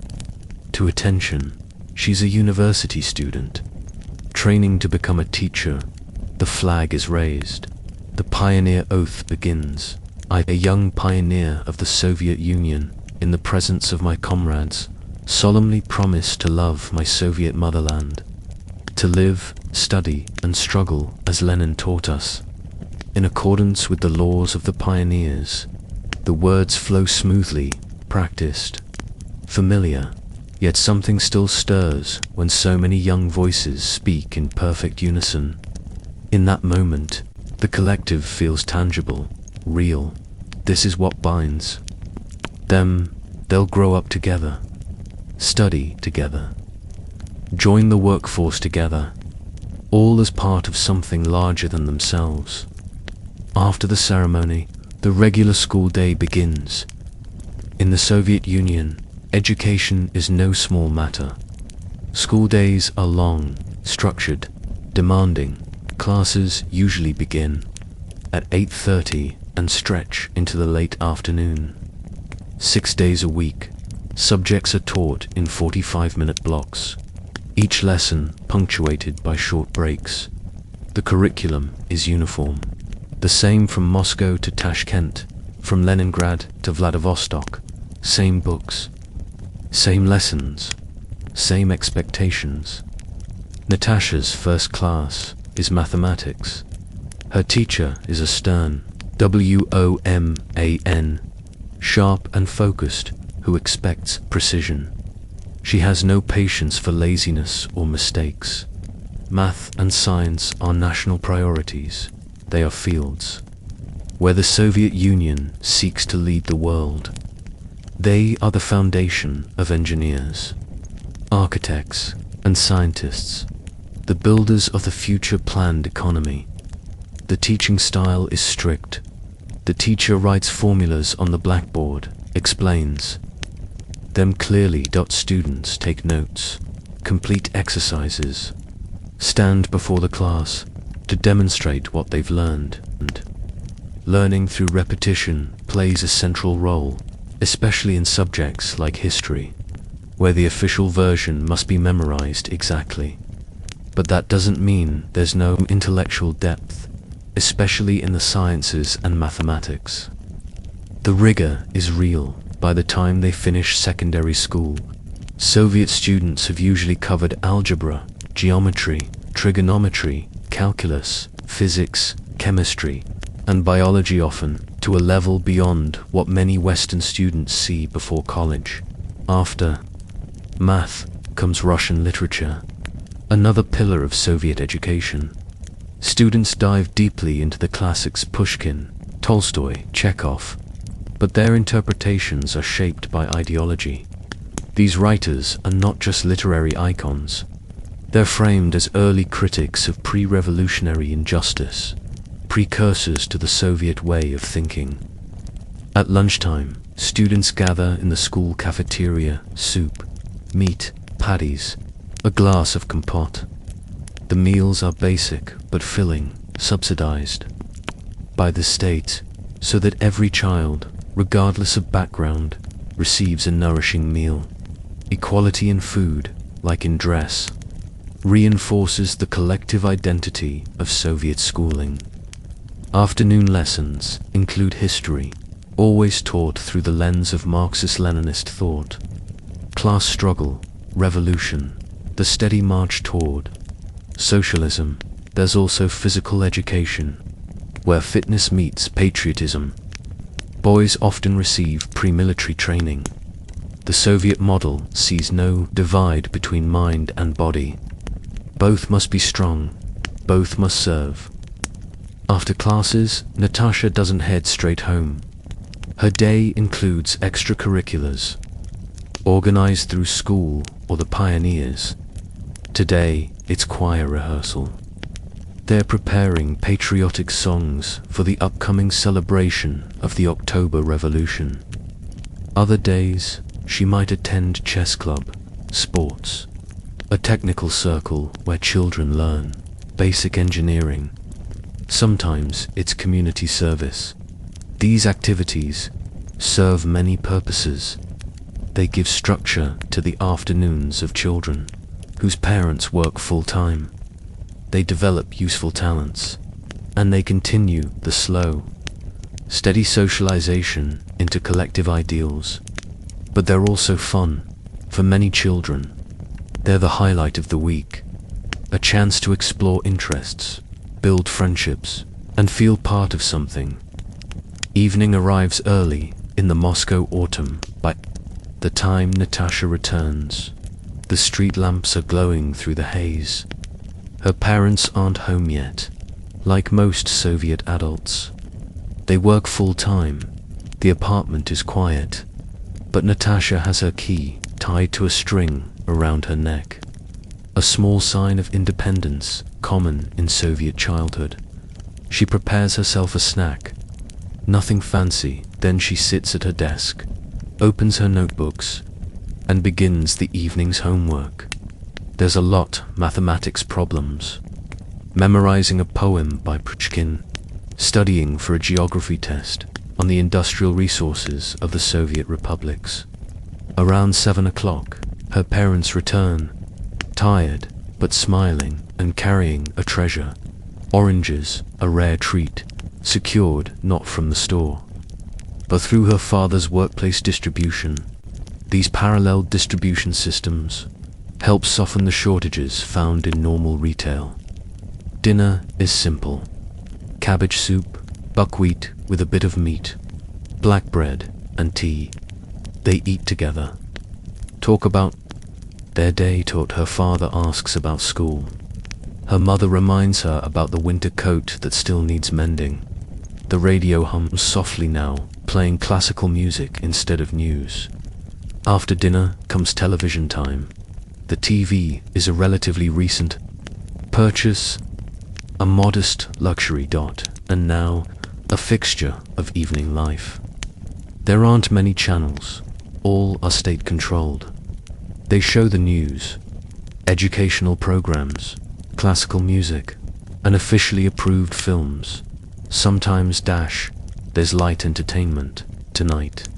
to attention. She's a university student, training to become a teacher. The flag is raised. The pioneer oath begins. I, a young pioneer of the Soviet Union, in the presence of my comrades, solemnly promise to love my Soviet motherland, to live, study, and struggle as Lenin taught us, in accordance with the laws of the pioneers. The words flow smoothly, practiced, familiar, yet something still stirs when so many young voices speak in perfect unison. In that moment, the collective feels tangible, real. This is what binds them. They'll grow up together, study together, join the workforce together, all as part of something larger than themselves. After the ceremony, the regular school day begins. In the Soviet Union, education is no small matter. School days are long, structured, demanding. Classes usually begin at 8:30 and stretch into the late afternoon. 6 days a week, subjects are taught in 45-minute blocks, each lesson punctuated by short breaks. The curriculum is uniform, the same from Moscow to Tashkent, from Leningrad to Vladivostok. Same books, same lessons, same expectations. Natasha's first class is mathematics. Her teacher is a stern, WOMAN, sharp and focused, who expects precision. She has no patience for laziness or mistakes. Math and science are national priorities. They are fields where the Soviet Union seeks to lead the world. They are the foundation of engineers, architects, and scientists, the builders of the future planned economy. The teaching style is strict. The teacher writes formulas on the blackboard, explains them clearly. Students take notes, complete exercises, stand before the class to demonstrate what they've learned. And learning through repetition plays a central role, especially in subjects like history, where the official version must be memorized exactly. But that doesn't mean there's no intellectual depth, especially in the sciences and mathematics. The rigor is real. By the time they finish secondary school, Soviet students have usually covered algebra, geometry, trigonometry, calculus, physics, chemistry, and biology, often to a level beyond what many Western students see before college. After math comes Russian literature, another pillar of Soviet education. Students dive deeply into the classics Pushkin, Tolstoy, Chekhov, but their interpretations are shaped by ideology. These writers are not just literary icons. They're framed as early critics of pre-revolutionary injustice, precursors to the Soviet way of thinking. At lunchtime, students gather in the school cafeteria: soup, meat, patties, a glass of compote. The meals are basic but filling, subsidized by the state, so that every child, regardless of background, receives a nourishing meal. Equality in food, like in dress, reinforces the collective identity of Soviet schooling. Afternoon lessons include history, always taught through the lens of Marxist-Leninist thought. Class struggle, revolution, the steady march toward socialism. There's also physical education, where fitness meets patriotism. Boys often receive pre-military training. The Soviet model sees no divide between mind and body. Both must be strong, both must serve. After classes, Natasha doesn't head straight home. Her day includes extracurriculars, organized through school or the pioneers. Today, it's choir rehearsal. They're preparing patriotic songs for the upcoming celebration of the October Revolution. Other days, she might attend chess club, sports, a technical circle where children learn basic engineering. Sometimes it's community service. These activities serve many purposes. They give structure to the afternoons of children whose parents work full-time. They develop useful talents, and they continue the slow, steady socialization into collective ideals. But they're also fun. For many children, they're the highlight of the week, a chance to explore interests, build friendships, and feel part of something. Evening arrives early in the Moscow autumn. By the time Natasha returns, the street lamps are glowing through the haze. Her parents aren't home yet. Like most Soviet adults, they work full-time. The apartment is quiet, but Natasha has her key tied to a string around her neck, a small sign of independence common in Soviet childhood. She prepares herself a snack, nothing fancy. Then she sits at her desk, opens her notebooks, and begins the evening's homework. There's a lot: mathematics problems, memorizing a poem by Pushkin, studying for a geography test on the industrial resources of the Soviet republics. Around 7 o'clock, her parents return, tired but smiling and carrying a treasure: oranges, a rare treat, secured not from the store, but through her father's workplace distribution. These parallel distribution systems help soften the shortages found in normal retail. Dinner is simple: cabbage soup, buckwheat with a bit of meat, black bread, and tea. They eat together. Talk about their day. Taught her father asks about school. Her mother reminds her about the winter coat that still needs mending. The radio hums softly now, playing classical music instead of news. After dinner comes television time. The TV is a relatively recent purchase, a modest luxury, and now a fixture of evening life. There aren't many channels, all are state-controlled. They show the news, educational programs, classical music, and officially approved films. Sometimes there's light entertainment tonight.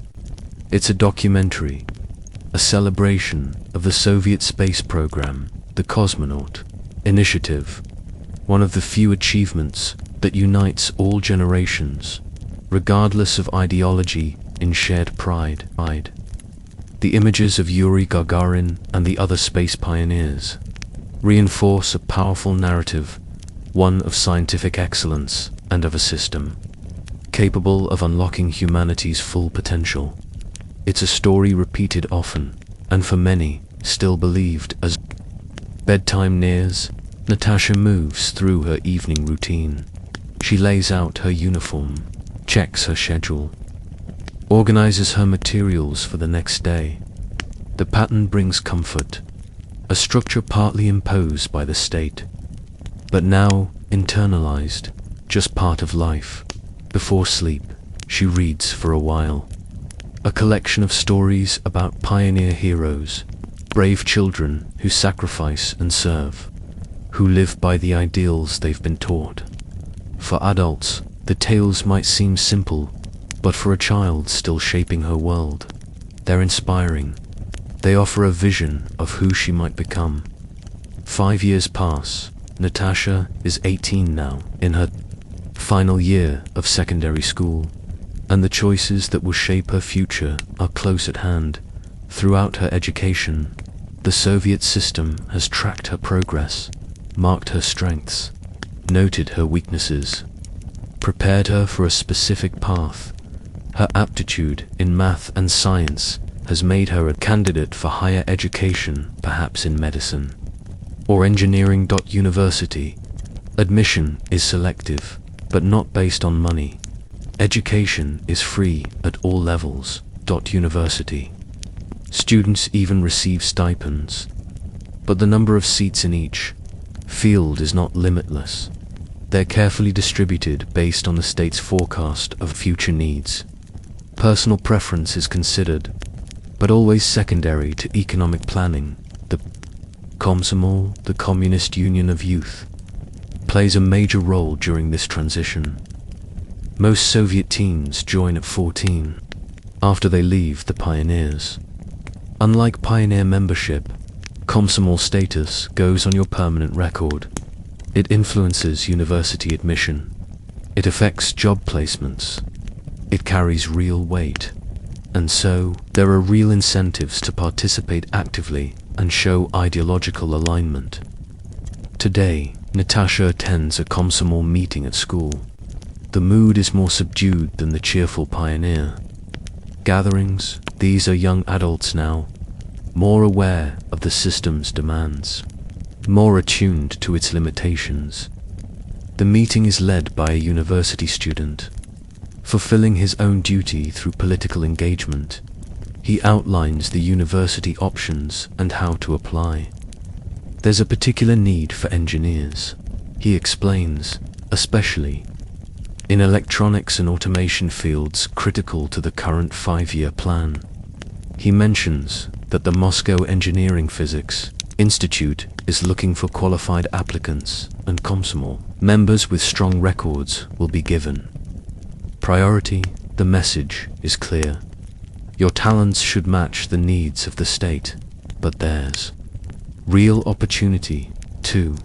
It's a documentary, a celebration of the Soviet space program, the Cosmonaut Initiative, one of the few achievements that unites all generations, regardless of ideology, in shared pride. The images of Yuri Gagarin and the other space pioneers reinforce a powerful narrative, one of scientific excellence and of a system capable of unlocking humanity's full potential. It's a story repeated often, and for many, still believed. As bedtime nears, Natasha moves through her evening routine. She lays out her uniform, checks her schedule, organizes her materials for the next day. The pattern brings comfort, a structure partly imposed by the state, but now internalized, just part of life. Before sleep, she reads for a while. A collection of stories about pioneer heroes, brave children who sacrifice and serve, who live by the ideals they've been taught. For adults, the tales might seem simple, but for a child still shaping her world, they're inspiring. They offer a vision of who she might become. 5 years pass. Natasha is 18 now, in her final year of secondary school, and the choices that will shape her future are close at hand. Throughout her education, the Soviet system has tracked her progress, marked her strengths, noted her weaknesses, prepared her for a specific path. Her aptitude in math and science has made her a candidate for higher education, perhaps in medicine or engineering. University admission is selective, but not based on money. Education is free at all levels. University students even receive stipends, but the number of seats in each field is not limitless. They're carefully distributed based on the state's forecast of future needs. Personal preference is considered, but always secondary to economic planning. The Komsomol, the Communist Union of Youth, plays a major role during this transition. Most Soviet teens join at 14, after they leave the pioneers. Unlike pioneer membership, Komsomol status goes on your permanent record. It influences university admission. It affects job placements. It carries real weight. And so, there are real incentives to participate actively and show ideological alignment. Today, Natasha attends a Komsomol meeting at school. The mood is more subdued than the cheerful pioneer gatherings. These are young adults now, more aware of the system's demands, more attuned to its limitations. The meeting is led by a university student, fulfilling his own duty through political engagement. He outlines the university options and how to apply. There's a particular need for engineers, he explains, especially in electronics and automation fields critical to the current 5-year plan. He mentions that the Moscow Engineering Physics Institute is looking for qualified applicants, and Komsomol members with strong records will be given priority. The message is clear. Your talents should match the needs of the state, but there's real opportunity, too.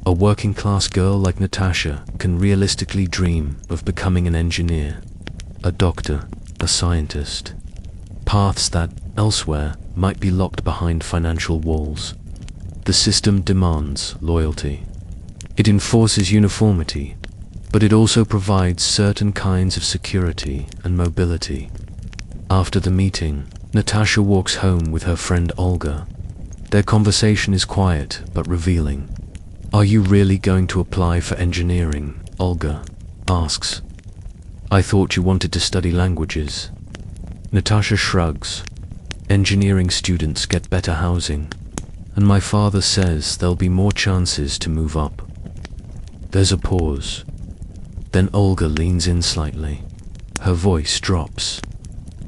A working-class girl like Natasha can realistically dream of becoming an engineer, a doctor, a scientist. Paths that, elsewhere, might be locked behind financial walls. The system demands loyalty. It enforces uniformity, but it also provides certain kinds of security and mobility. After the meeting, Natasha walks home with her friend Olga. Their conversation is quiet but revealing. "Are you really going to apply for engineering?" Olga asks. "I thought you wanted to study languages." Natasha shrugs. "Engineering students get better housing, and my father says there'll be more chances to move up." There's a pause. Then Olga leans in slightly. Her voice drops.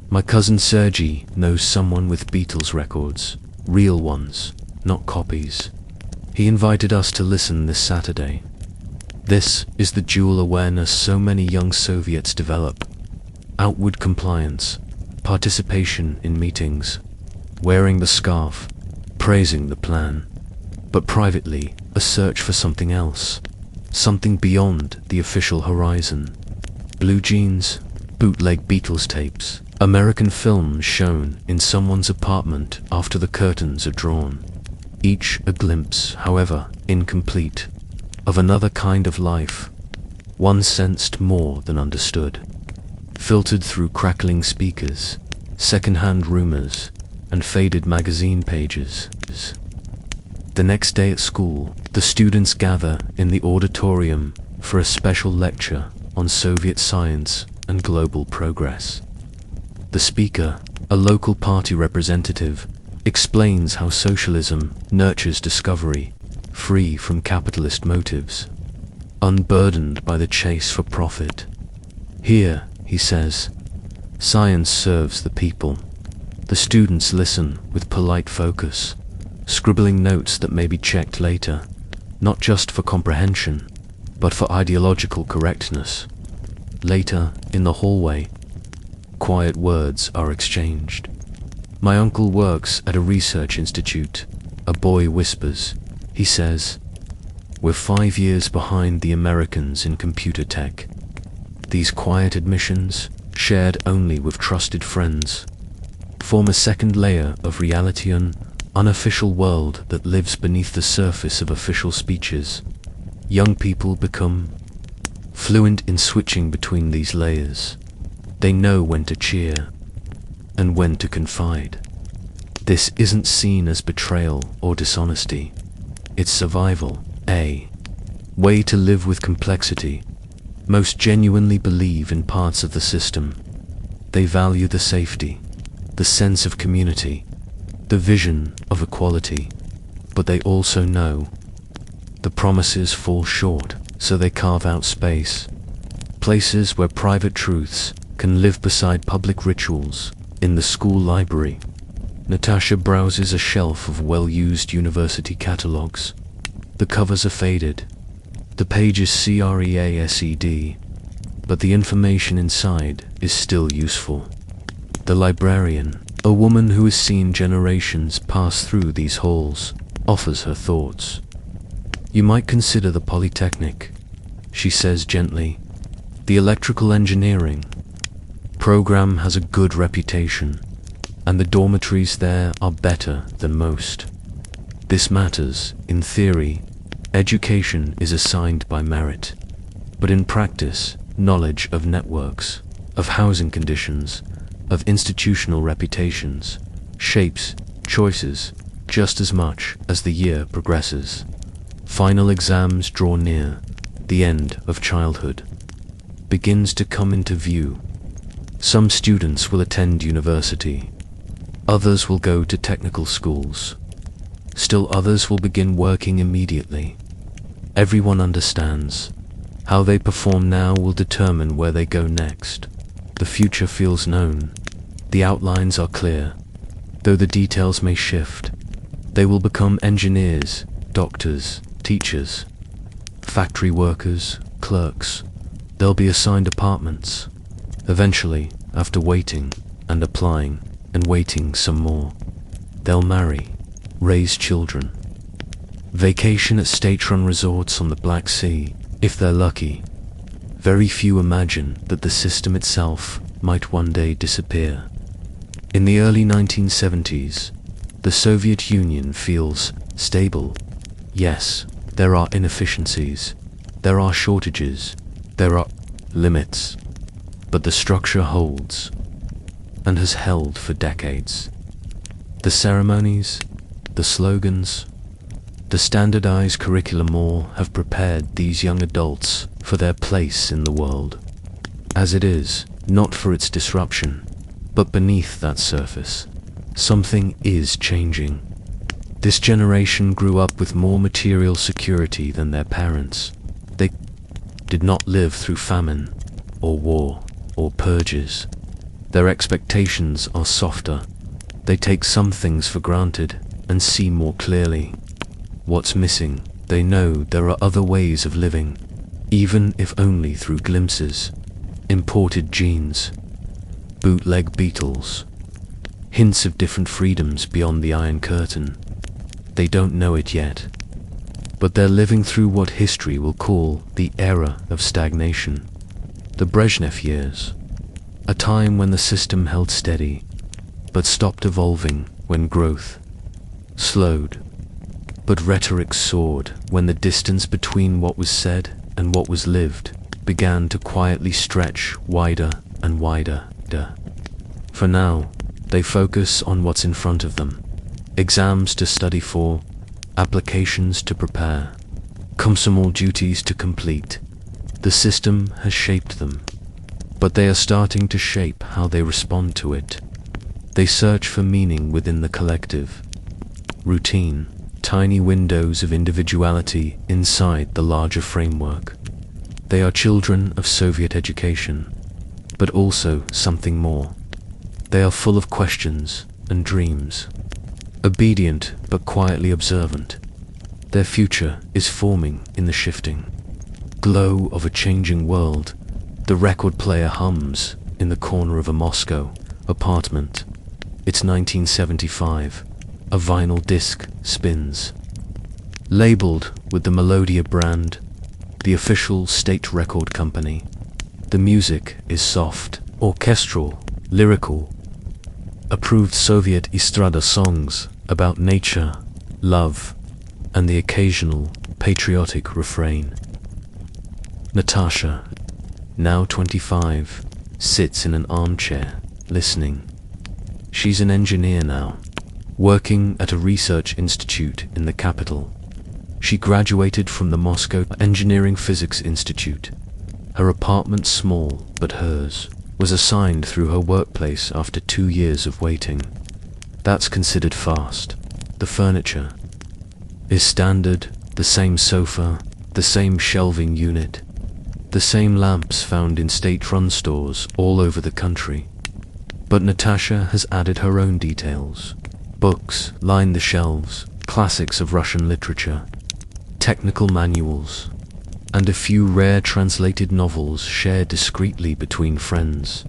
"My cousin Sergey knows someone with Beatles records, real ones, not copies. He invited us to listen this Saturday." This is the dual awareness so many young Soviets develop. Outward compliance, participation in meetings, wearing the scarf, praising the plan, but privately a search for something else, something beyond the official horizon. Blue jeans, bootleg Beatles tapes, American films shown in someone's apartment after the curtains are drawn. Each a glimpse, however incomplete, of another kind of life, one sensed more than understood. Filtered through crackling speakers, second-hand rumors, and faded magazine pages. The next day at school, the students gather in the auditorium for a special lecture on Soviet science and global progress. The speaker, a local party representative, explains how socialism nurtures discovery, free from capitalist motives, unburdened by the chase for profit. "Here," he says, "science serves the people." The students listen with polite focus, scribbling notes that may be checked later, not just for comprehension, but for ideological correctness. Later, in the hallway, quiet words are exchanged. "My uncle works at a research institute," a boy whispers. He says, "We're 5 years behind the Americans in computer tech." These quiet admissions, shared only with trusted friends, form a second layer of reality, an unofficial world that lives beneath the surface of official speeches. Young people become fluent in switching between these layers. They know when to cheer and when to confide. This isn't seen as betrayal or dishonesty. It's survival, a way to live with complexity. Most genuinely believe in parts of the system. They value the safety, the sense of community, the vision of equality, but they also know the promises fall short, so they carve out space, places where private truths can live beside public rituals. In the school library, Natasha browses a shelf of well-used university catalogs. The covers are faded, the pages creased, but the information inside is still useful. The librarian, a woman who has seen generations pass through these halls, offers her thoughts. "You might consider the Polytechnic," she says gently. "The electrical engineering program has a good reputation, and the dormitories there are better than most. This matters. In theory, education is assigned by merit, but in practice, knowledge of networks, of housing conditions, of institutional reputations, shapes choices just as much as the year progresses. Final exams draw near, the end of childhood begins to come into view. Some students will attend university, others will go to technical schools, still others will begin working immediately. Everyone understands. How they perform now will determine where they go next. The future feels known. The outlines are clear. Though the details may shift, they will become engineers, doctors, teachers, factory workers, clerks. They'll be assigned apartments. Eventually, after waiting and applying and waiting some more, they'll marry, raise children, vacation at state-run resorts on the Black Sea, if they're lucky. Very few imagine that the system itself might one day disappear. In the early 1970s, the Soviet Union feels stable. Yes, there are inefficiencies, there are shortages, there are limits, but the structure holds. and has held for decades. The ceremonies, the slogans, the standardized curriculum all have prepared these young adults for their place in the world. As it is, not for its disruption, but beneath that surface, something is changing. This generation grew up with more material security than their parents. They did not live through famine, or war, or purges. Their expectations are softer. They take some things for granted and see more clearly. What's missing? They know there are other ways of living, even if only through glimpses. Imported genes, bootleg Beatles, hints of different freedoms beyond the Iron Curtain. They don't know it yet, but they're living through what history will call the era of stagnation, the Brezhnev years, a time when the system held steady, but stopped evolving when growth slowed. But rhetoric soared when the distance between what was said and what was lived began to quietly stretch wider and wider. For now, they focus on what's in front of them. Exams to study for, applications to prepare, Komsomol duties to complete. The system has shaped them, but they are starting to shape how they respond to it. They search for meaning within the collective. Routine, tiny windows of individuality inside the larger framework. They are children of Soviet education, but also something more. They are full of questions and dreams. Obedient but quietly observant. Their future is forming in the shifting glow of a changing world. The record player hums in the corner of a Moscow apartment. It's 1975. A vinyl disc spins. Labeled with the Melodia brand, the official state record company. The music is soft, orchestral, lyrical. Approved Soviet Estrada songs about nature, love, and the occasional patriotic refrain. Natasha, now 25, sits in an armchair, listening. She's an engineer now, working at a research institute in the capital. She graduated from the Moscow Engineering Physics Institute. Her apartment, small but hers, was assigned through her workplace after 2 years of waiting. That's considered fast. The furniture is standard, the same sofa, the same shelving unit, the same lamps found in state-run stores all over the country. But Natasha has added her own details. Books line the shelves, classics of Russian literature, technical manuals, and a few rare translated novels shared discreetly between friends.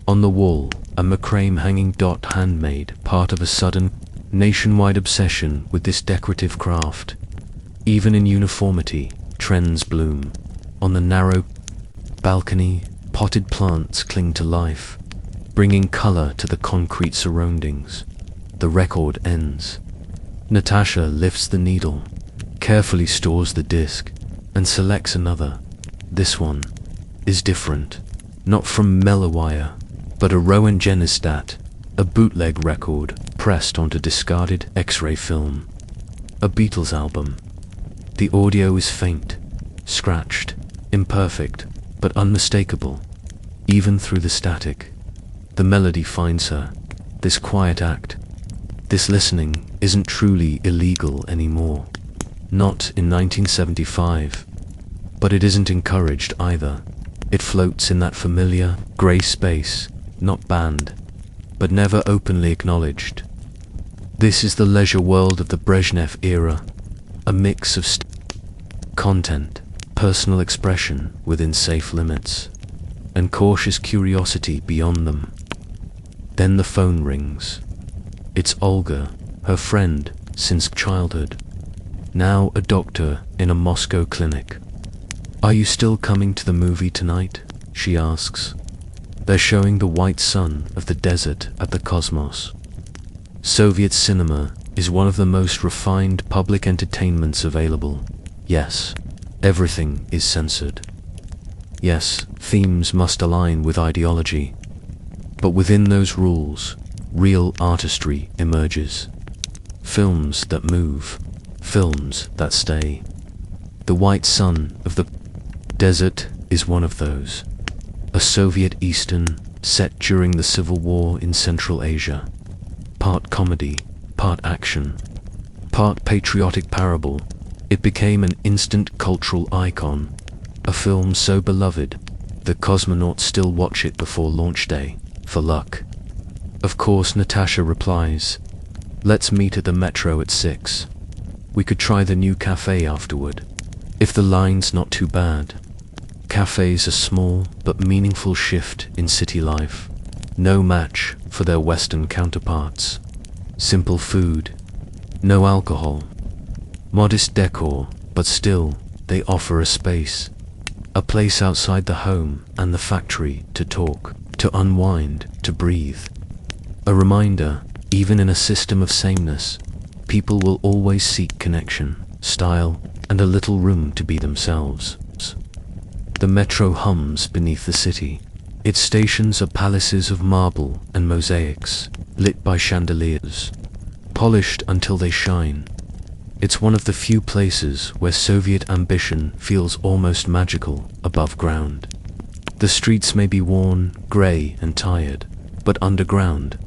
On the wall, a macrame hanging handmade, part of a sudden, nationwide obsession with this decorative craft. Even in uniformity, trends bloom. On the narrow balcony, potted plants cling to life, bringing color to the concrete surroundings. The record ends. Natasha lifts the needle, carefully stores the disc, and selects another. This one is different. Not from Mellowire, but a Rowan Genistat, a bootleg record pressed onto discarded X-ray film. A Beatles album. The audio is faint, scratched, imperfect, but unmistakable, even through the static. The melody finds her. This quiet act, this listening isn't truly illegal anymore. Not in 1975. But it isn't encouraged either. It floats in that familiar, grey space, not banned, but never openly acknowledged. This is the leisure world of the Brezhnev era, a mix of content, personal expression within safe limits, and cautious curiosity beyond them. Then the phone rings. It's Olga, her friend since childhood, now a doctor in a Moscow clinic. "Are you still coming to the movie tonight?" she asks. They're showing the white sun of the desert at the Cosmos. Soviet cinema is one of the most refined public entertainments available. Yes, everything is censored. Yes, themes must align with ideology. But within those rules, real artistry emerges. Films that move, films that stay. The White Sun of the Desert is one of those. A Soviet Eastern set during the Civil War in Central Asia. Part comedy, part action, part patriotic parable, it became an instant cultural icon. A film so beloved, the cosmonauts still watch it before launch day, for luck. Of course, Natasha replies, "Let's meet at the metro at 6. We could try the new cafe afterward, if the line's not too bad." Cafes, a small but meaningful shift in city life, no match for their Western counterparts. Simple food, no alcohol, modest decor, but still, they offer a space. A place outside the home and the factory to talk, to unwind, to breathe. A reminder, even in a system of sameness, people will always seek connection, style, and a little room to be themselves. The metro hums beneath the city. Its stations are palaces of marble and mosaics, lit by chandeliers, polished until they shine. It's one of the few places where Soviet ambition feels almost magical above ground. The streets may be worn, grey and tired, but underground,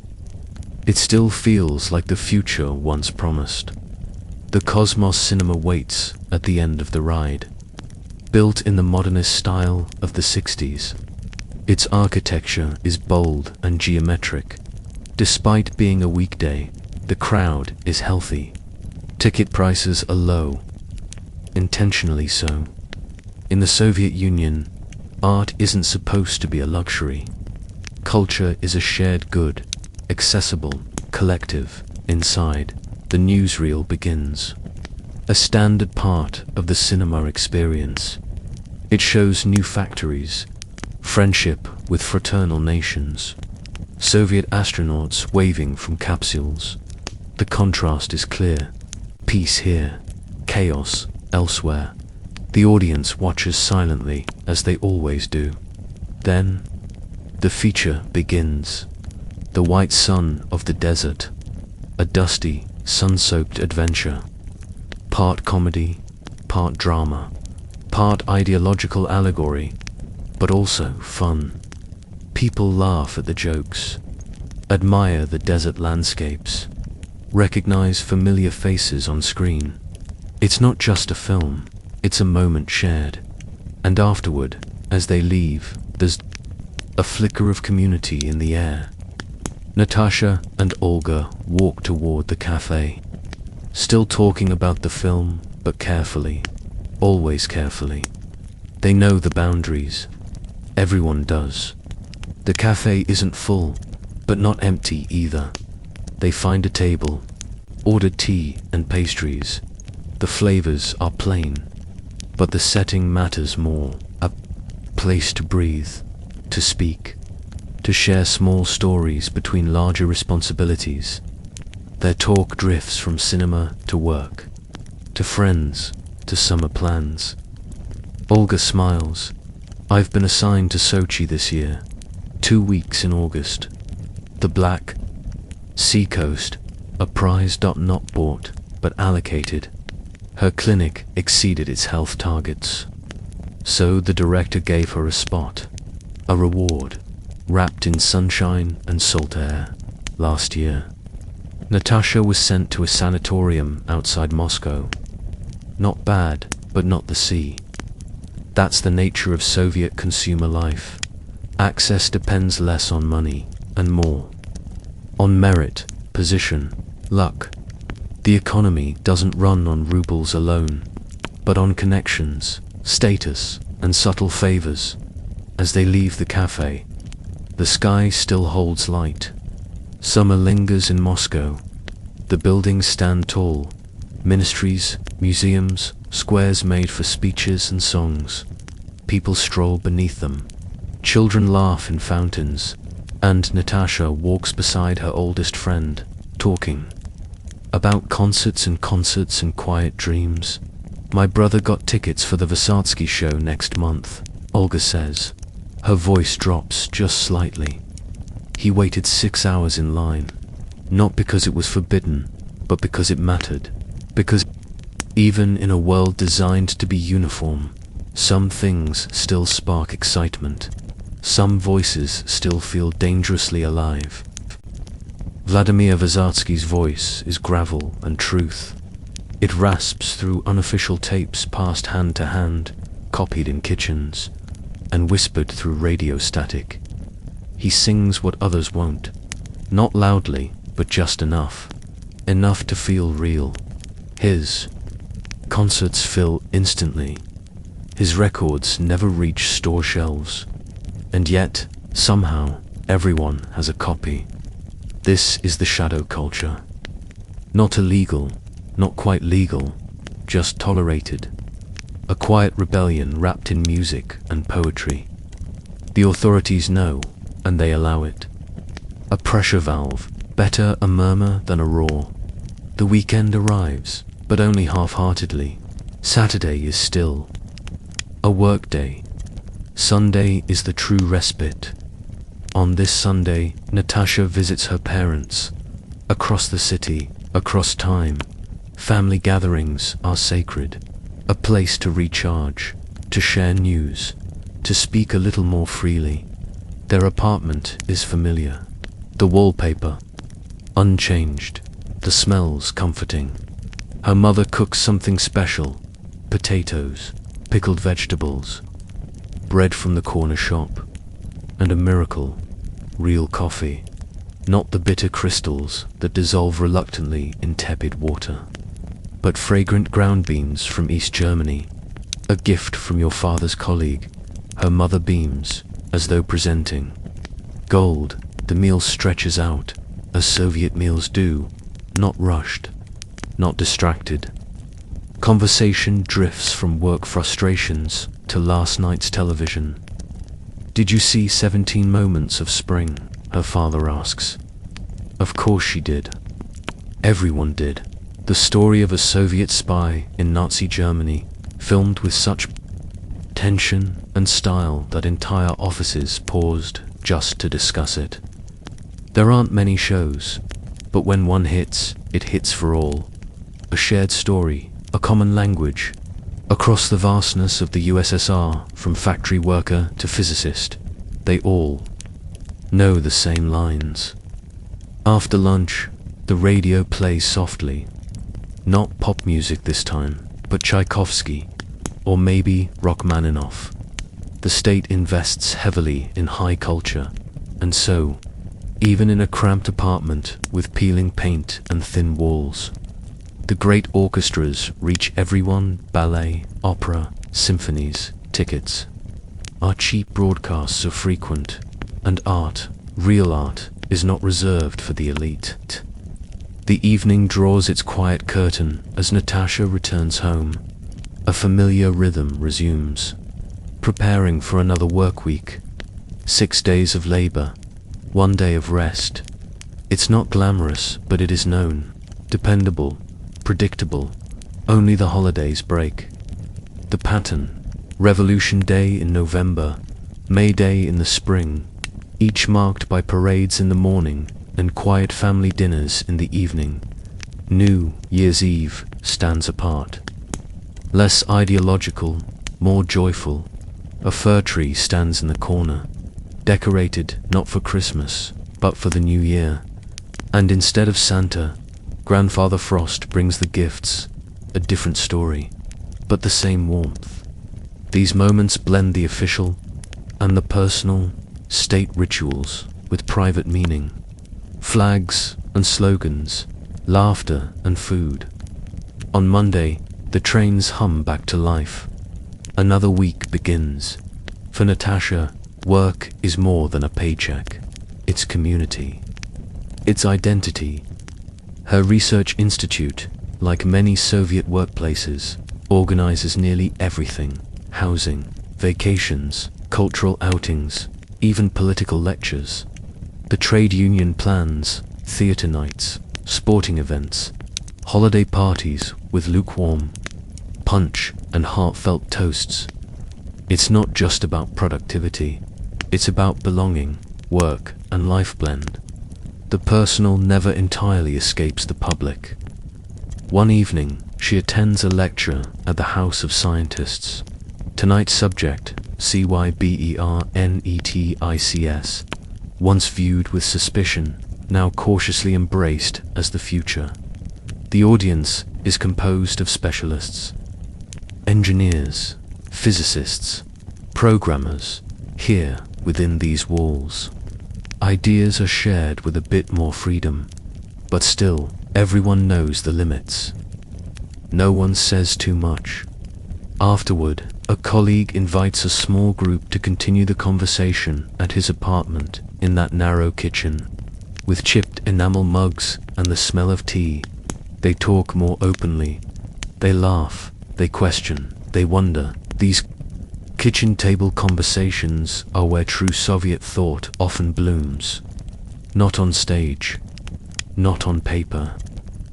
it still feels like the future once promised. The Cosmos Cinema waits at the end of the ride. Built in the modernist style of the 60s, its architecture is bold and geometric. Despite being a weekday, the crowd is healthy. Ticket prices are low, intentionally so. In the Soviet Union, art isn't supposed to be a luxury. Culture is a shared good, accessible, collective. Inside, the newsreel begins. A standard part of the cinema experience. It shows new factories, friendship with fraternal nations, Soviet astronauts waving from capsules. The contrast is clear. Peace here, chaos elsewhere. The audience watches silently, as they always do. Then, the feature begins. The White Sun of the Desert, a dusty, sun-soaked adventure. Part comedy, part drama, part ideological allegory, but also fun. People laugh at the jokes, admire the desert landscapes, recognize familiar faces on screen. It's not just a film, it's a moment shared. And afterward, as they leave, there's a flicker of community in the air. Natasha and Olga walk toward the cafe, still talking about the film, but carefully, always carefully. They know the boundaries. Everyone does. The cafe isn't full, but not empty either. They find a table, order tea and pastries. The flavors are plain, but the setting matters more. A place to breathe, to speak, to share small stories between larger responsibilities. Their talk drifts from cinema to work, to friends, to summer plans. Olga smiles. "I've been assigned to Sochi this year, 2 weeks in August. The Black Sea Coast, a prize not bought, but allocated. Her clinic exceeded its health targets. So the director gave her a spot, a reward, wrapped in sunshine and salt air, last year. Natasha was sent to a sanatorium outside Moscow. Not bad, but not the sea. That's the nature of Soviet consumer life. Access depends less on money, and more on merit, position, luck. The economy doesn't run on rubles alone, but on connections, status, and subtle favors. As they leave the cafe, the sky still holds light. Summer lingers in Moscow. The buildings stand tall. Ministries, museums, squares made for speeches and songs. People stroll beneath them. Children laugh in fountains, and Natasha walks beside her oldest friend, talking about concerts and quiet dreams. "My brother got tickets for the Vysotsky show next month," Olga says. Her voice drops just slightly. He waited 6 hours in line, not because it was forbidden, but because it mattered. Because even in a world designed to be uniform, some things still spark excitement. Some voices still feel dangerously alive. Vladimir Vysotsky's voice is gravel and truth. It rasps through unofficial tapes passed hand to hand, copied in kitchens, and whispered through radio static. He sings what others won't. Not loudly, but just enough. Enough to feel real. His concerts fill instantly. His records never reach store shelves. And yet, somehow, everyone has a copy. This is the shadow culture. Not illegal, not quite legal, just tolerated. A quiet rebellion wrapped in music and poetry. The authorities know, and they allow it. A pressure valve, better a murmur than a roar. The weekend arrives, but only half-heartedly. Saturday is still. A work day. Sunday is the true respite. On this Sunday, Natasha visits her parents. Across the city, across time, family gatherings are sacred. A place to recharge, to share news, to speak a little more freely. Their apartment is familiar. The wallpaper, unchanged. The smells comforting. Her mother cooks something special. Potatoes, pickled vegetables, bread from the corner shop, and a miracle, real coffee. Not the bitter crystals that dissolve reluctantly in tepid water, but fragrant ground beans from East Germany. A gift from your father's colleague. Her mother beams, as though presenting. Gold, the meal stretches out, as Soviet meals do, not rushed, not distracted. Conversation drifts from work frustrations to last night's television. Did you see 17 Moments of Spring? Her father asks. Of course she did. Everyone did. The story of a Soviet spy in Nazi Germany, filmed with such tension and style that entire offices paused just to discuss it. There aren't many shows, but when one hits, it hits for all. A shared story, a common language. Across the vastness of the USSR, from factory worker to physicist, they all know the same lines. After lunch, the radio plays softly. Not pop music this time, but Tchaikovsky, or maybe Rachmaninoff. The state invests heavily in high culture, and so, even in a cramped apartment with peeling paint and thin walls, the great orchestras reach everyone. Ballet, opera, symphonies, tickets. Our cheap broadcasts are frequent, and art, real art, is not reserved for the elite. The evening draws its quiet curtain as Natasha returns home. A familiar rhythm resumes, preparing for another work week. 6 days of labor, 1 day of rest. It's not glamorous, but it is known, dependable, predictable. Only the holidays break. The pattern: Revolution Day in November, May Day in the spring, each marked by parades in the morning and quiet family dinners in the evening. New Year's Eve stands apart. Less ideological, more joyful. A fir tree stands in the corner, decorated not for Christmas, but for the new year. And instead of Santa, Grandfather Frost brings the gifts. A different story, but the same warmth. These moments blend the official and the personal, state rituals with private meaning. Flags and slogans, laughter and food. On Monday, the trains hum back to life. Another week begins. For Natasha, work is more than a paycheck. It's community. It's identity. Her research institute, like many Soviet workplaces, organizes nearly everything: housing, vacations, cultural outings, even political lectures. The trade union plans theater nights, sporting events, holiday parties with lukewarm punch and heartfelt toasts. It's not just about productivity, it's about belonging. work, and life blend. The personal never entirely escapes the public. One evening, she attends a lecture at the House of Scientists. Tonight's subject, cybernetics, once viewed with suspicion, now cautiously embraced as the future. The audience is composed of specialists, engineers, physicists, programmers, here within these walls. Ideas are shared with a bit more freedom, but still, everyone knows the limits. No one says too much. Afterward, a colleague invites a small group to continue the conversation at his apartment in that narrow kitchen. With chipped enamel mugs and the smell of tea, they talk more openly. They laugh, they question, they wonder. These kitchen table conversations are where true Soviet thought often blooms. Not on stage, not on paper,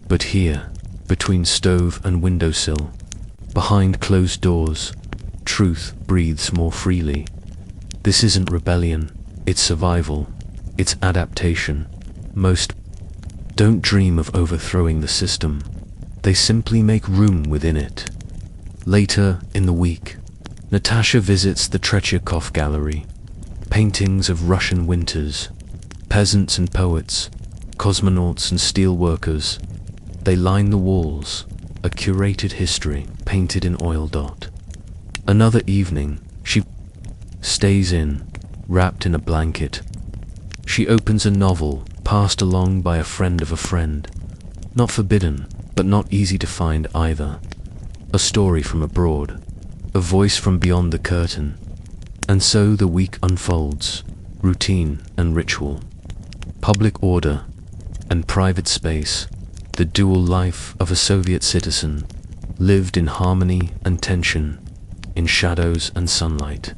but here, between stove and windowsill, behind closed doors, truth breathes more freely. This isn't rebellion, it's survival, it's adaptation. Most don't dream of overthrowing the system, they simply make room within it. Later in the week, Natasha visits the Tretyakov Gallery. Paintings of Russian winters, peasants and poets, cosmonauts and steelworkers, they line the walls, a curated history painted in oil dot. Another evening, she stays in, wrapped in a blanket. She opens a novel passed along by a friend of a friend, not forbidden, but not easy to find either. A story from abroad, a voice from beyond the curtain. And so the week unfolds, routine and ritual, public order and private space, the dual life of a Soviet citizen, lived in harmony and tension, in shadows and sunlight.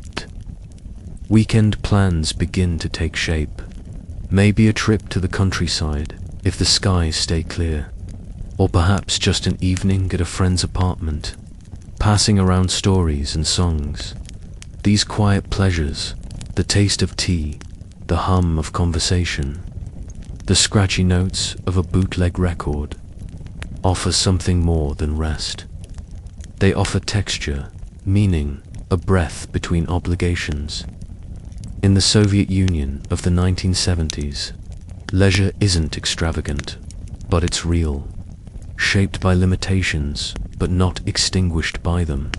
Weekend plans begin to take shape. Maybe a trip to the countryside, if the skies stay clear, or perhaps just an evening at a friend's apartment, passing around stories and songs. These quiet pleasures, the taste of tea, the hum of conversation, the scratchy notes of a bootleg record, offer something more than rest. They offer texture, meaning, a breath between obligations. In the Soviet Union of the 1970s, leisure isn't extravagant, but it's real, shaped by limitations, but not extinguished by them.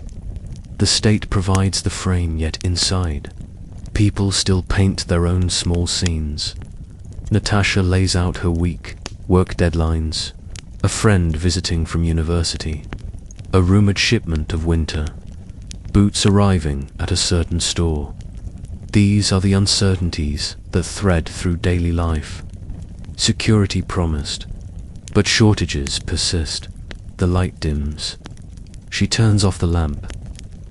The state provides the frame, yet inside, people still paint their own small scenes. Natasha lays out her week, work deadlines, a friend visiting from university, a rumored shipment of winter, boots arriving at a certain store. These are the uncertainties that thread through daily life. Security promised, but shortages persist. The light dims. She turns off the lamp.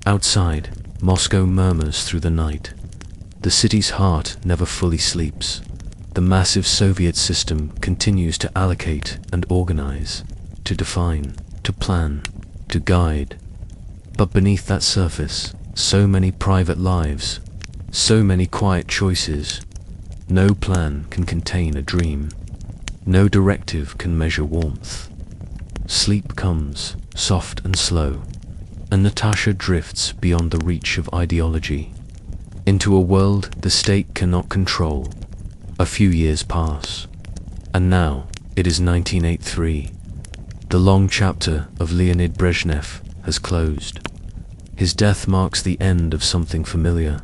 Outside, Moscow murmurs through the night. The city's heart never fully sleeps. The massive Soviet system continues to allocate and organize, to define, to plan, to guide. But beneath that surface, so many private lives, so many quiet choices. No plan can contain a dream. No directive can measure warmth. Sleep comes, soft and slow, and Natasha drifts beyond the reach of ideology, into a world the state cannot control. A few years pass, and now it is 1983. The long chapter of Leonid Brezhnev has closed. His death marks the end of something familiar.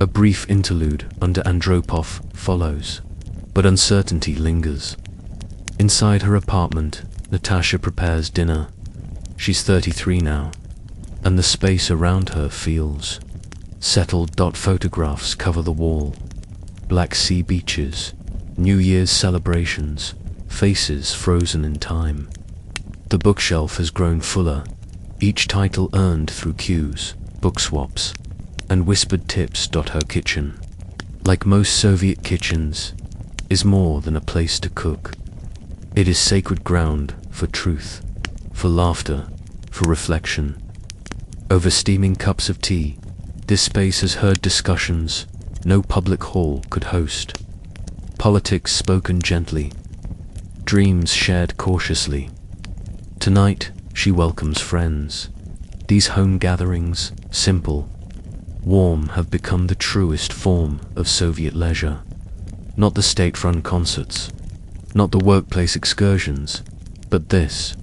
A brief interlude under Andropov follows, but uncertainty lingers. Inside her apartment, Natasha prepares dinner. She's 33 now, and the space around her feels settled. Photographs cover the wall. Black sea beaches, New Year's celebrations, faces frozen in time. The bookshelf has grown fuller, each title earned through cues, book swaps, and whispered tips. Her kitchen, like most Soviet kitchens, is more than a place to cook. It is sacred ground for truth, for laughter, for reflection. Over steaming cups of tea, this space has heard discussions, no public hall could host. Politics spoken gently, dreams shared cautiously. Tonight, she welcomes friends. These home gatherings, simple, warm, have become the truest form of Soviet leisure. Not the state-run concerts, not the workplace excursions, but this,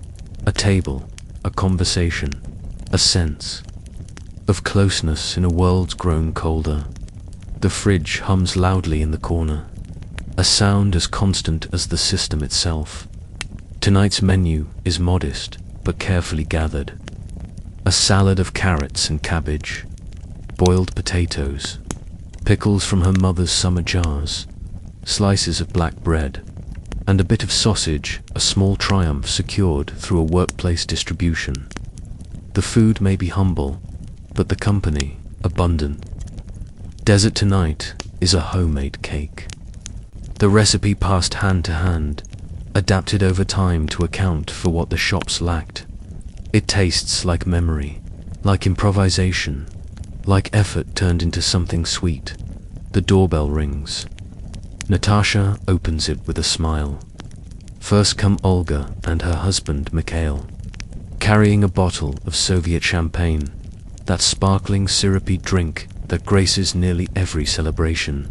a table, a conversation, a sense of closeness in a world grown colder. The fridge hums loudly in the corner, a sound as constant as the system itself. Tonight's menu is modest, but carefully gathered. A salad of carrots and cabbage, boiled potatoes, pickles from her mother's summer jars, slices of black bread, and a bit of sausage, a small triumph secured through a workplace distribution. The food may be humble, but the company abundant. Dessert tonight is a homemade cake. The recipe passed hand to hand, adapted over time to account for what the shops lacked. It tastes like memory, like improvisation, like effort turned into something sweet. The doorbell rings. Natasha opens it with a smile. First come Olga and her husband Mikhail, carrying a bottle of Soviet champagne, that sparkling syrupy drink that graces nearly every celebration.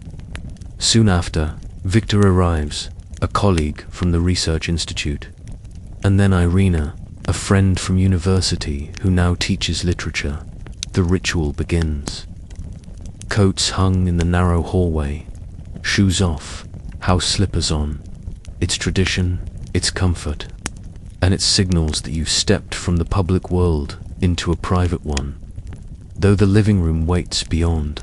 Soon after, Victor arrives, a colleague from the research institute, and then Irina, a friend from university who now teaches literature. The ritual begins. Coats hung in the narrow hallway, shoes off, house slippers on. It's tradition, it's comfort, and it signals that you've stepped from the public world into a private one. Though the living room waits beyond,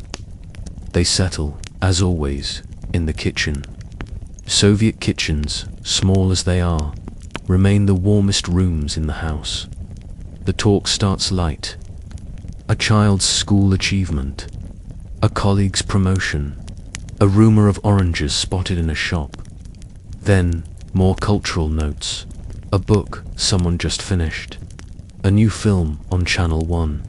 they settle, as always, in the kitchen. Soviet kitchens, small as they are, remain the warmest rooms in the house. The talk starts light. A child's school achievement, a colleague's promotion, a rumor of oranges spotted in a shop. Then, more cultural notes, a book someone just finished, a new film on Channel 1,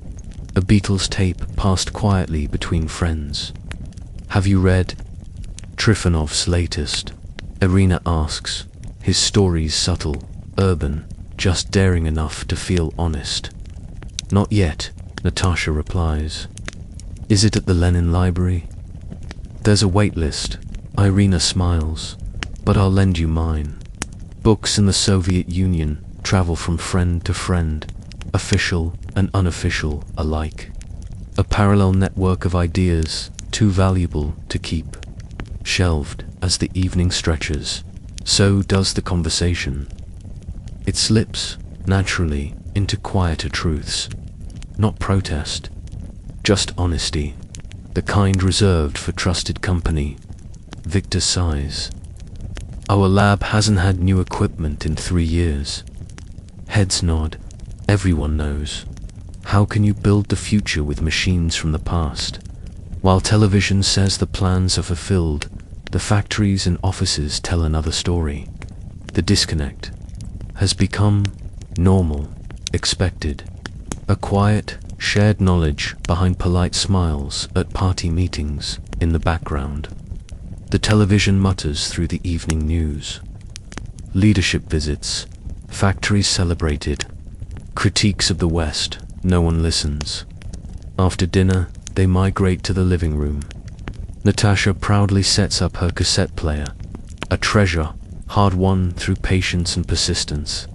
a Beatles tape passed quietly between friends. Have you read Trifonov's latest? Irina asks, his stories subtle, urban, just daring enough to feel honest. Not yet, Natasha replies. Is it at the Lenin Library? There's a wait list. Irina smiles. But I'll lend you mine. Books in the Soviet Union travel from friend to friend, official and unofficial alike. A parallel network of ideas, too valuable to keep. Shelved as the evening stretches, so does the conversation. It slips, naturally, into quieter truths. Not protest, just honesty, the kind reserved for trusted company. Victor sighs. Our lab hasn't had new equipment in 3 years. Heads nod. Everyone knows. How can you build the future with machines from the past? While television says the plans are fulfilled, the factories and offices tell another story. The disconnect has become normal, expected. A quiet, shared knowledge behind polite smiles at party meetings in the background. The television mutters through the evening news. Leadership visits, factories celebrated, critiques of the West, no one listens. After dinner, they migrate to the living room. Natasha proudly sets up her cassette player, a treasure hard-won through patience and persistence.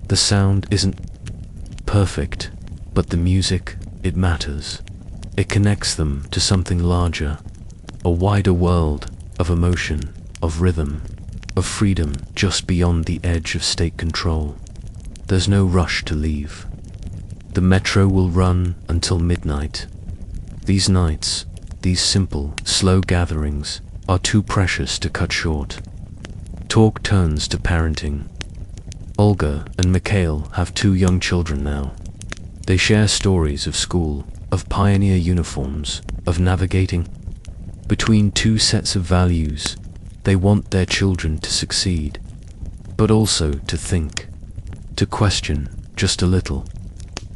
The sound isn't perfect, but the music, it matters. It connects them to something larger, a wider world of emotion, of rhythm, of freedom just beyond the edge of state control. There's no rush to leave. The metro will run until midnight. These nights, these simple, slow gatherings, are too precious to cut short. Talk turns to parenting. Olga and Mikhail have 2 young children now. They share stories of school, of pioneer uniforms, of navigating between 2 sets of values. They want their children to succeed, but also to think, to question just a little,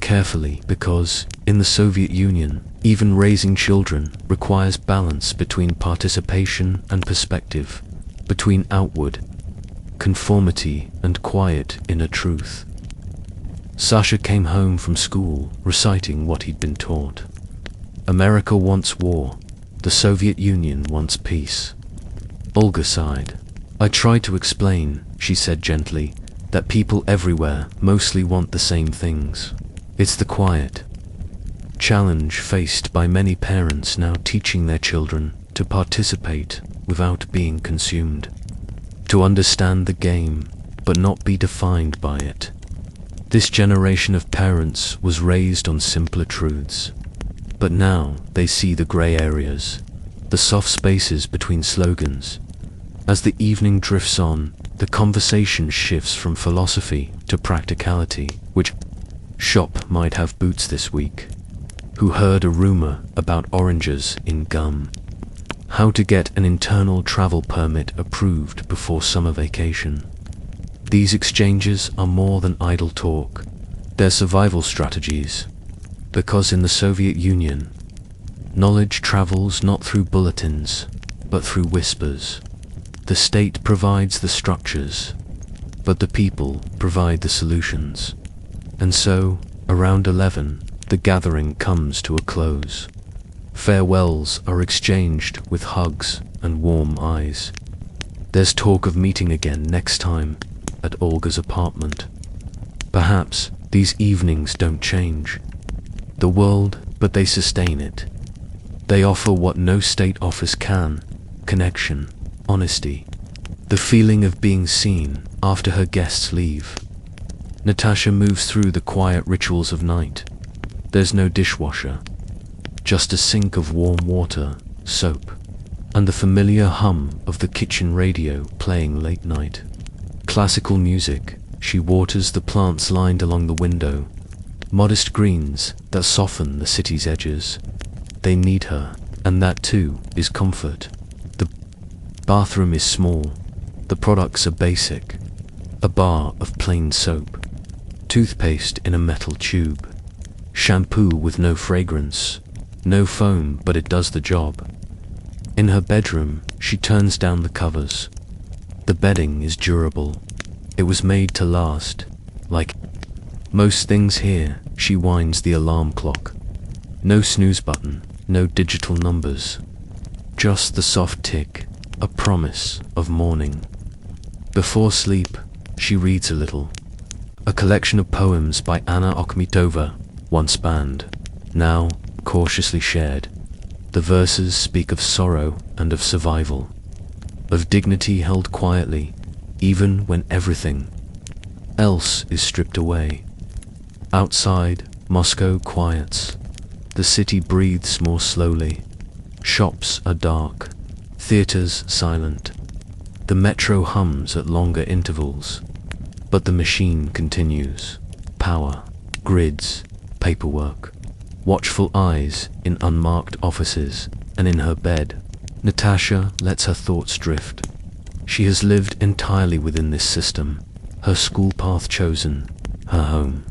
carefully, because In the Soviet Union, even raising children requires balance between participation and perspective, between outward conformity and quiet inner truth. Sasha came home from school reciting what he'd been taught. America wants war. The Soviet Union wants peace. Olga sighed. I tried to explain, she said gently, that people everywhere mostly want the same things. It's the quiet challenge faced by many parents now teaching their children to participate without being consumed, to understand the game but not be defined by it. This generation of parents was raised on simpler truths, but now they see the gray areas, the soft spaces between slogans. As the evening drifts on, the conversation shifts from philosophy to practicality. Which shop might have boots this week? Who heard a rumor about oranges in gum? How to get an internal travel permit approved before summer vacation. These exchanges are more than idle talk. They're survival strategies. Because in the Soviet Union, knowledge travels not through bulletins, but through whispers. The state provides the structures, but the people provide the solutions. And so, around 11, the gathering comes to a close. Farewells are exchanged with hugs and warm eyes. There's talk of meeting again next time at Olga's apartment. Perhaps these evenings don't change the world, but they sustain it. They offer what no state office can: connection, honesty, the feeling of being seen after her guests leave. Natasha moves through the quiet rituals of night. There's no dishwasher, just a sink of warm water, soap, and the familiar hum of the kitchen radio playing late night. Classical music. She waters the plants lined along the window, modest greens that soften the city's edges. They need her, and that too is comfort. The bathroom is small. The products are basic. A bar of plain soap, toothpaste in a metal tube, shampoo with no fragrance, no foam, but it does the job. In her bedroom, she turns down the covers. The bedding is durable. It was made to last. Like most things here, she winds the alarm clock. No snooze button, no digital numbers. Just the soft tick, a promise of morning. Before sleep, she reads a little. A collection of poems by Anna Akhmetova, once banned, now cautiously shared. The verses speak of sorrow and of survival, of dignity held quietly, even when everything else is stripped away. Outside, Moscow quiets. The city breathes more slowly. Shops are dark, theaters silent. The metro hums at longer intervals, but the machine continues. Power, grids, paperwork, watchful eyes in unmarked offices, and in her bed, Natasha lets her thoughts drift. She has lived entirely within this system, her school path chosen, her home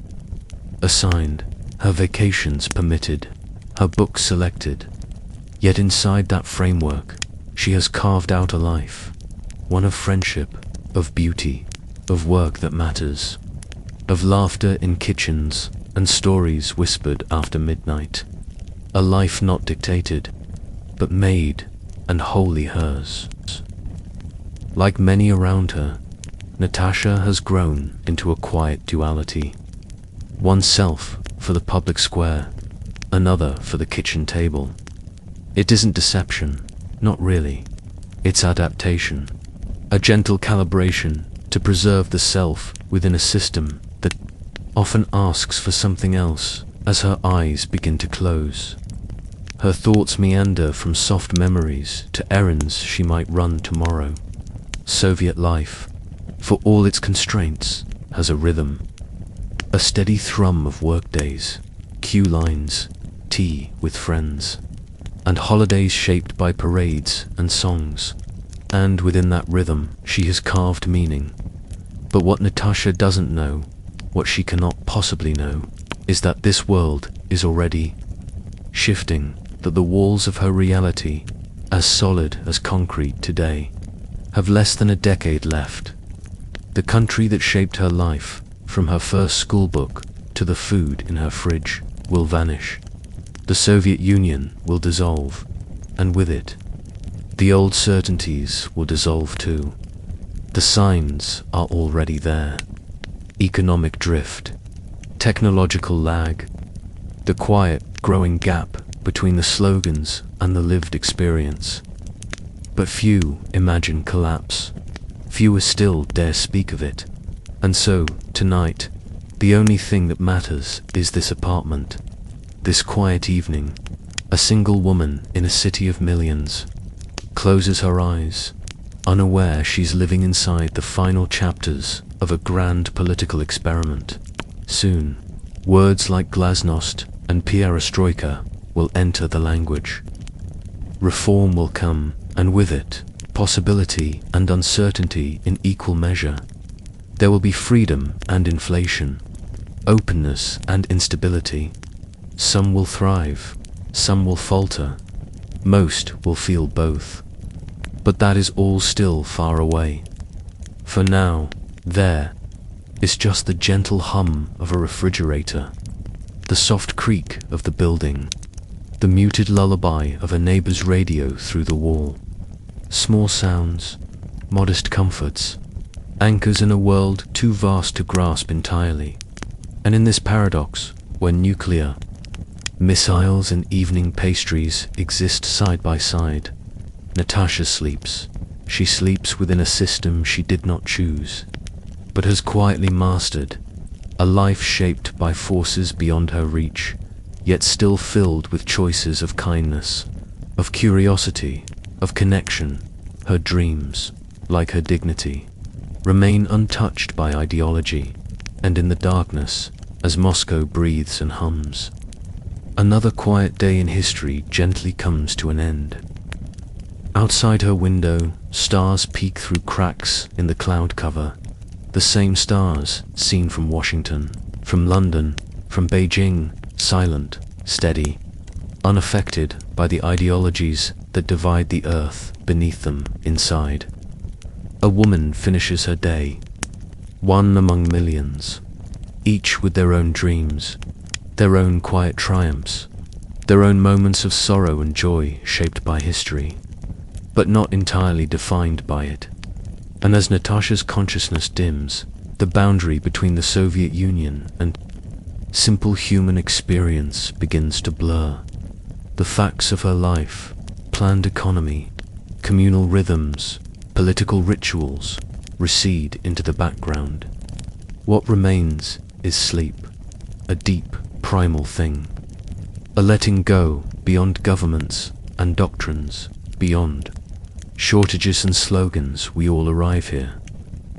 assigned, her vacations permitted, her books selected. Yet inside that framework, she has carved out a life, one of friendship, of beauty, of work that matters, of laughter in kitchens and stories whispered after midnight. A life not dictated, but made and wholly hers. Like many around her, Natasha has grown into a quiet duality. One self for the public square, another for the kitchen table. It isn't deception, not really. It's adaptation, a gentle calibration to preserve the self within a system that often asks for something else as her eyes begin to close. Her thoughts meander from soft memories to errands she might run tomorrow. Soviet life, for all its constraints, has a rhythm. A steady thrum of workdays, queue lines, tea with friends, and holidays shaped by parades and songs. And within that rhythm, she has carved meaning. But what Natasha doesn't know, what she cannot possibly know, is that this world is already shifting, that the walls of her reality, as solid as concrete today, have less than a decade left. The country that shaped her life, from her first schoolbook to the food in her fridge, will vanish. The Soviet Union will dissolve, and with it, the old certainties will dissolve too. The signs are already there. Economic drift, technological lag, the quiet, growing gap between the slogans and the lived experience. But few imagine collapse. Fewer still dare speak of it. And so, tonight, the only thing that matters is this apartment. This quiet evening, a single woman in a city of millions closes her eyes, unaware she's living inside the final chapters of a grand political experiment. Soon, words like glasnost and perestroika will enter the language. Reform will come, and with it, possibility and uncertainty in equal measure. There will be freedom and inflation, openness and instability. Some will thrive, some will falter, most will feel both. But that is all still far away. For now, there is just the gentle hum of a refrigerator, the soft creak of the building, the muted lullaby of a neighbor's radio through the wall. Small sounds, modest comforts, anchors in a world too vast to grasp entirely. And in this paradox, where nuclear, missiles and evening pastries exist side by side, Natasha sleeps. She sleeps within a system she did not choose, but has quietly mastered, a life shaped by forces beyond her reach, yet still filled with choices of kindness, of curiosity, of connection. Her dreams, like her dignity, remain untouched by ideology, and in the darkness, as Moscow breathes and hums, another quiet day in history gently comes to an end. Outside her window, stars peek through cracks in the cloud cover, the same stars seen from Washington, from London, from Beijing, silent, steady, unaffected by the ideologies that divide the earth beneath them inside. A woman finishes her day, one among millions, each with their own dreams, their own quiet triumphs, their own moments of sorrow and joy shaped by history, but not entirely defined by it. And as Natasha's consciousness dims, the boundary between the Soviet Union and simple human experience begins to blur. The facts of her life, planned economy, communal rhythms, political rituals, recede into the background. What remains is sleep, a deep, primal thing, a letting go beyond governments and doctrines, beyond shortages and slogans. We all arrive here,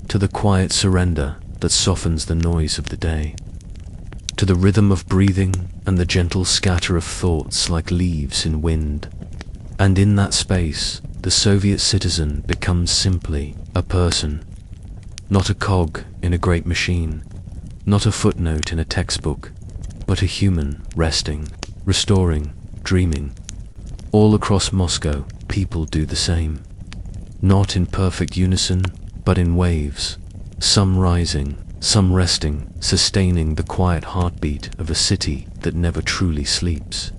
to the quiet surrender that softens the noise of the day, to the rhythm of breathing and the gentle scatter of thoughts like leaves in wind. And in that space, the Soviet citizen becomes simply a person, not a cog in a great machine, not a footnote in a textbook, but a human resting, restoring, dreaming. All across Moscow, people do the same. Not in perfect unison, but in waves, some rising, some resting, sustaining the quiet heartbeat of a city that never truly sleeps.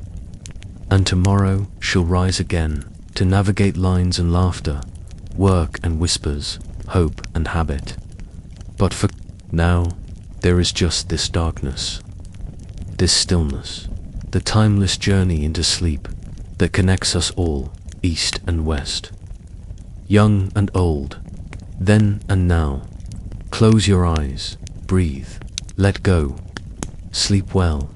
And tomorrow she'll rise again, to navigate lines and laughter, work and whispers, hope and habit. But for now, there is just this darkness, this stillness, the timeless journey into sleep that connects us all, east and west, young and old, then and now. Close your eyes, breathe, let go, sleep well.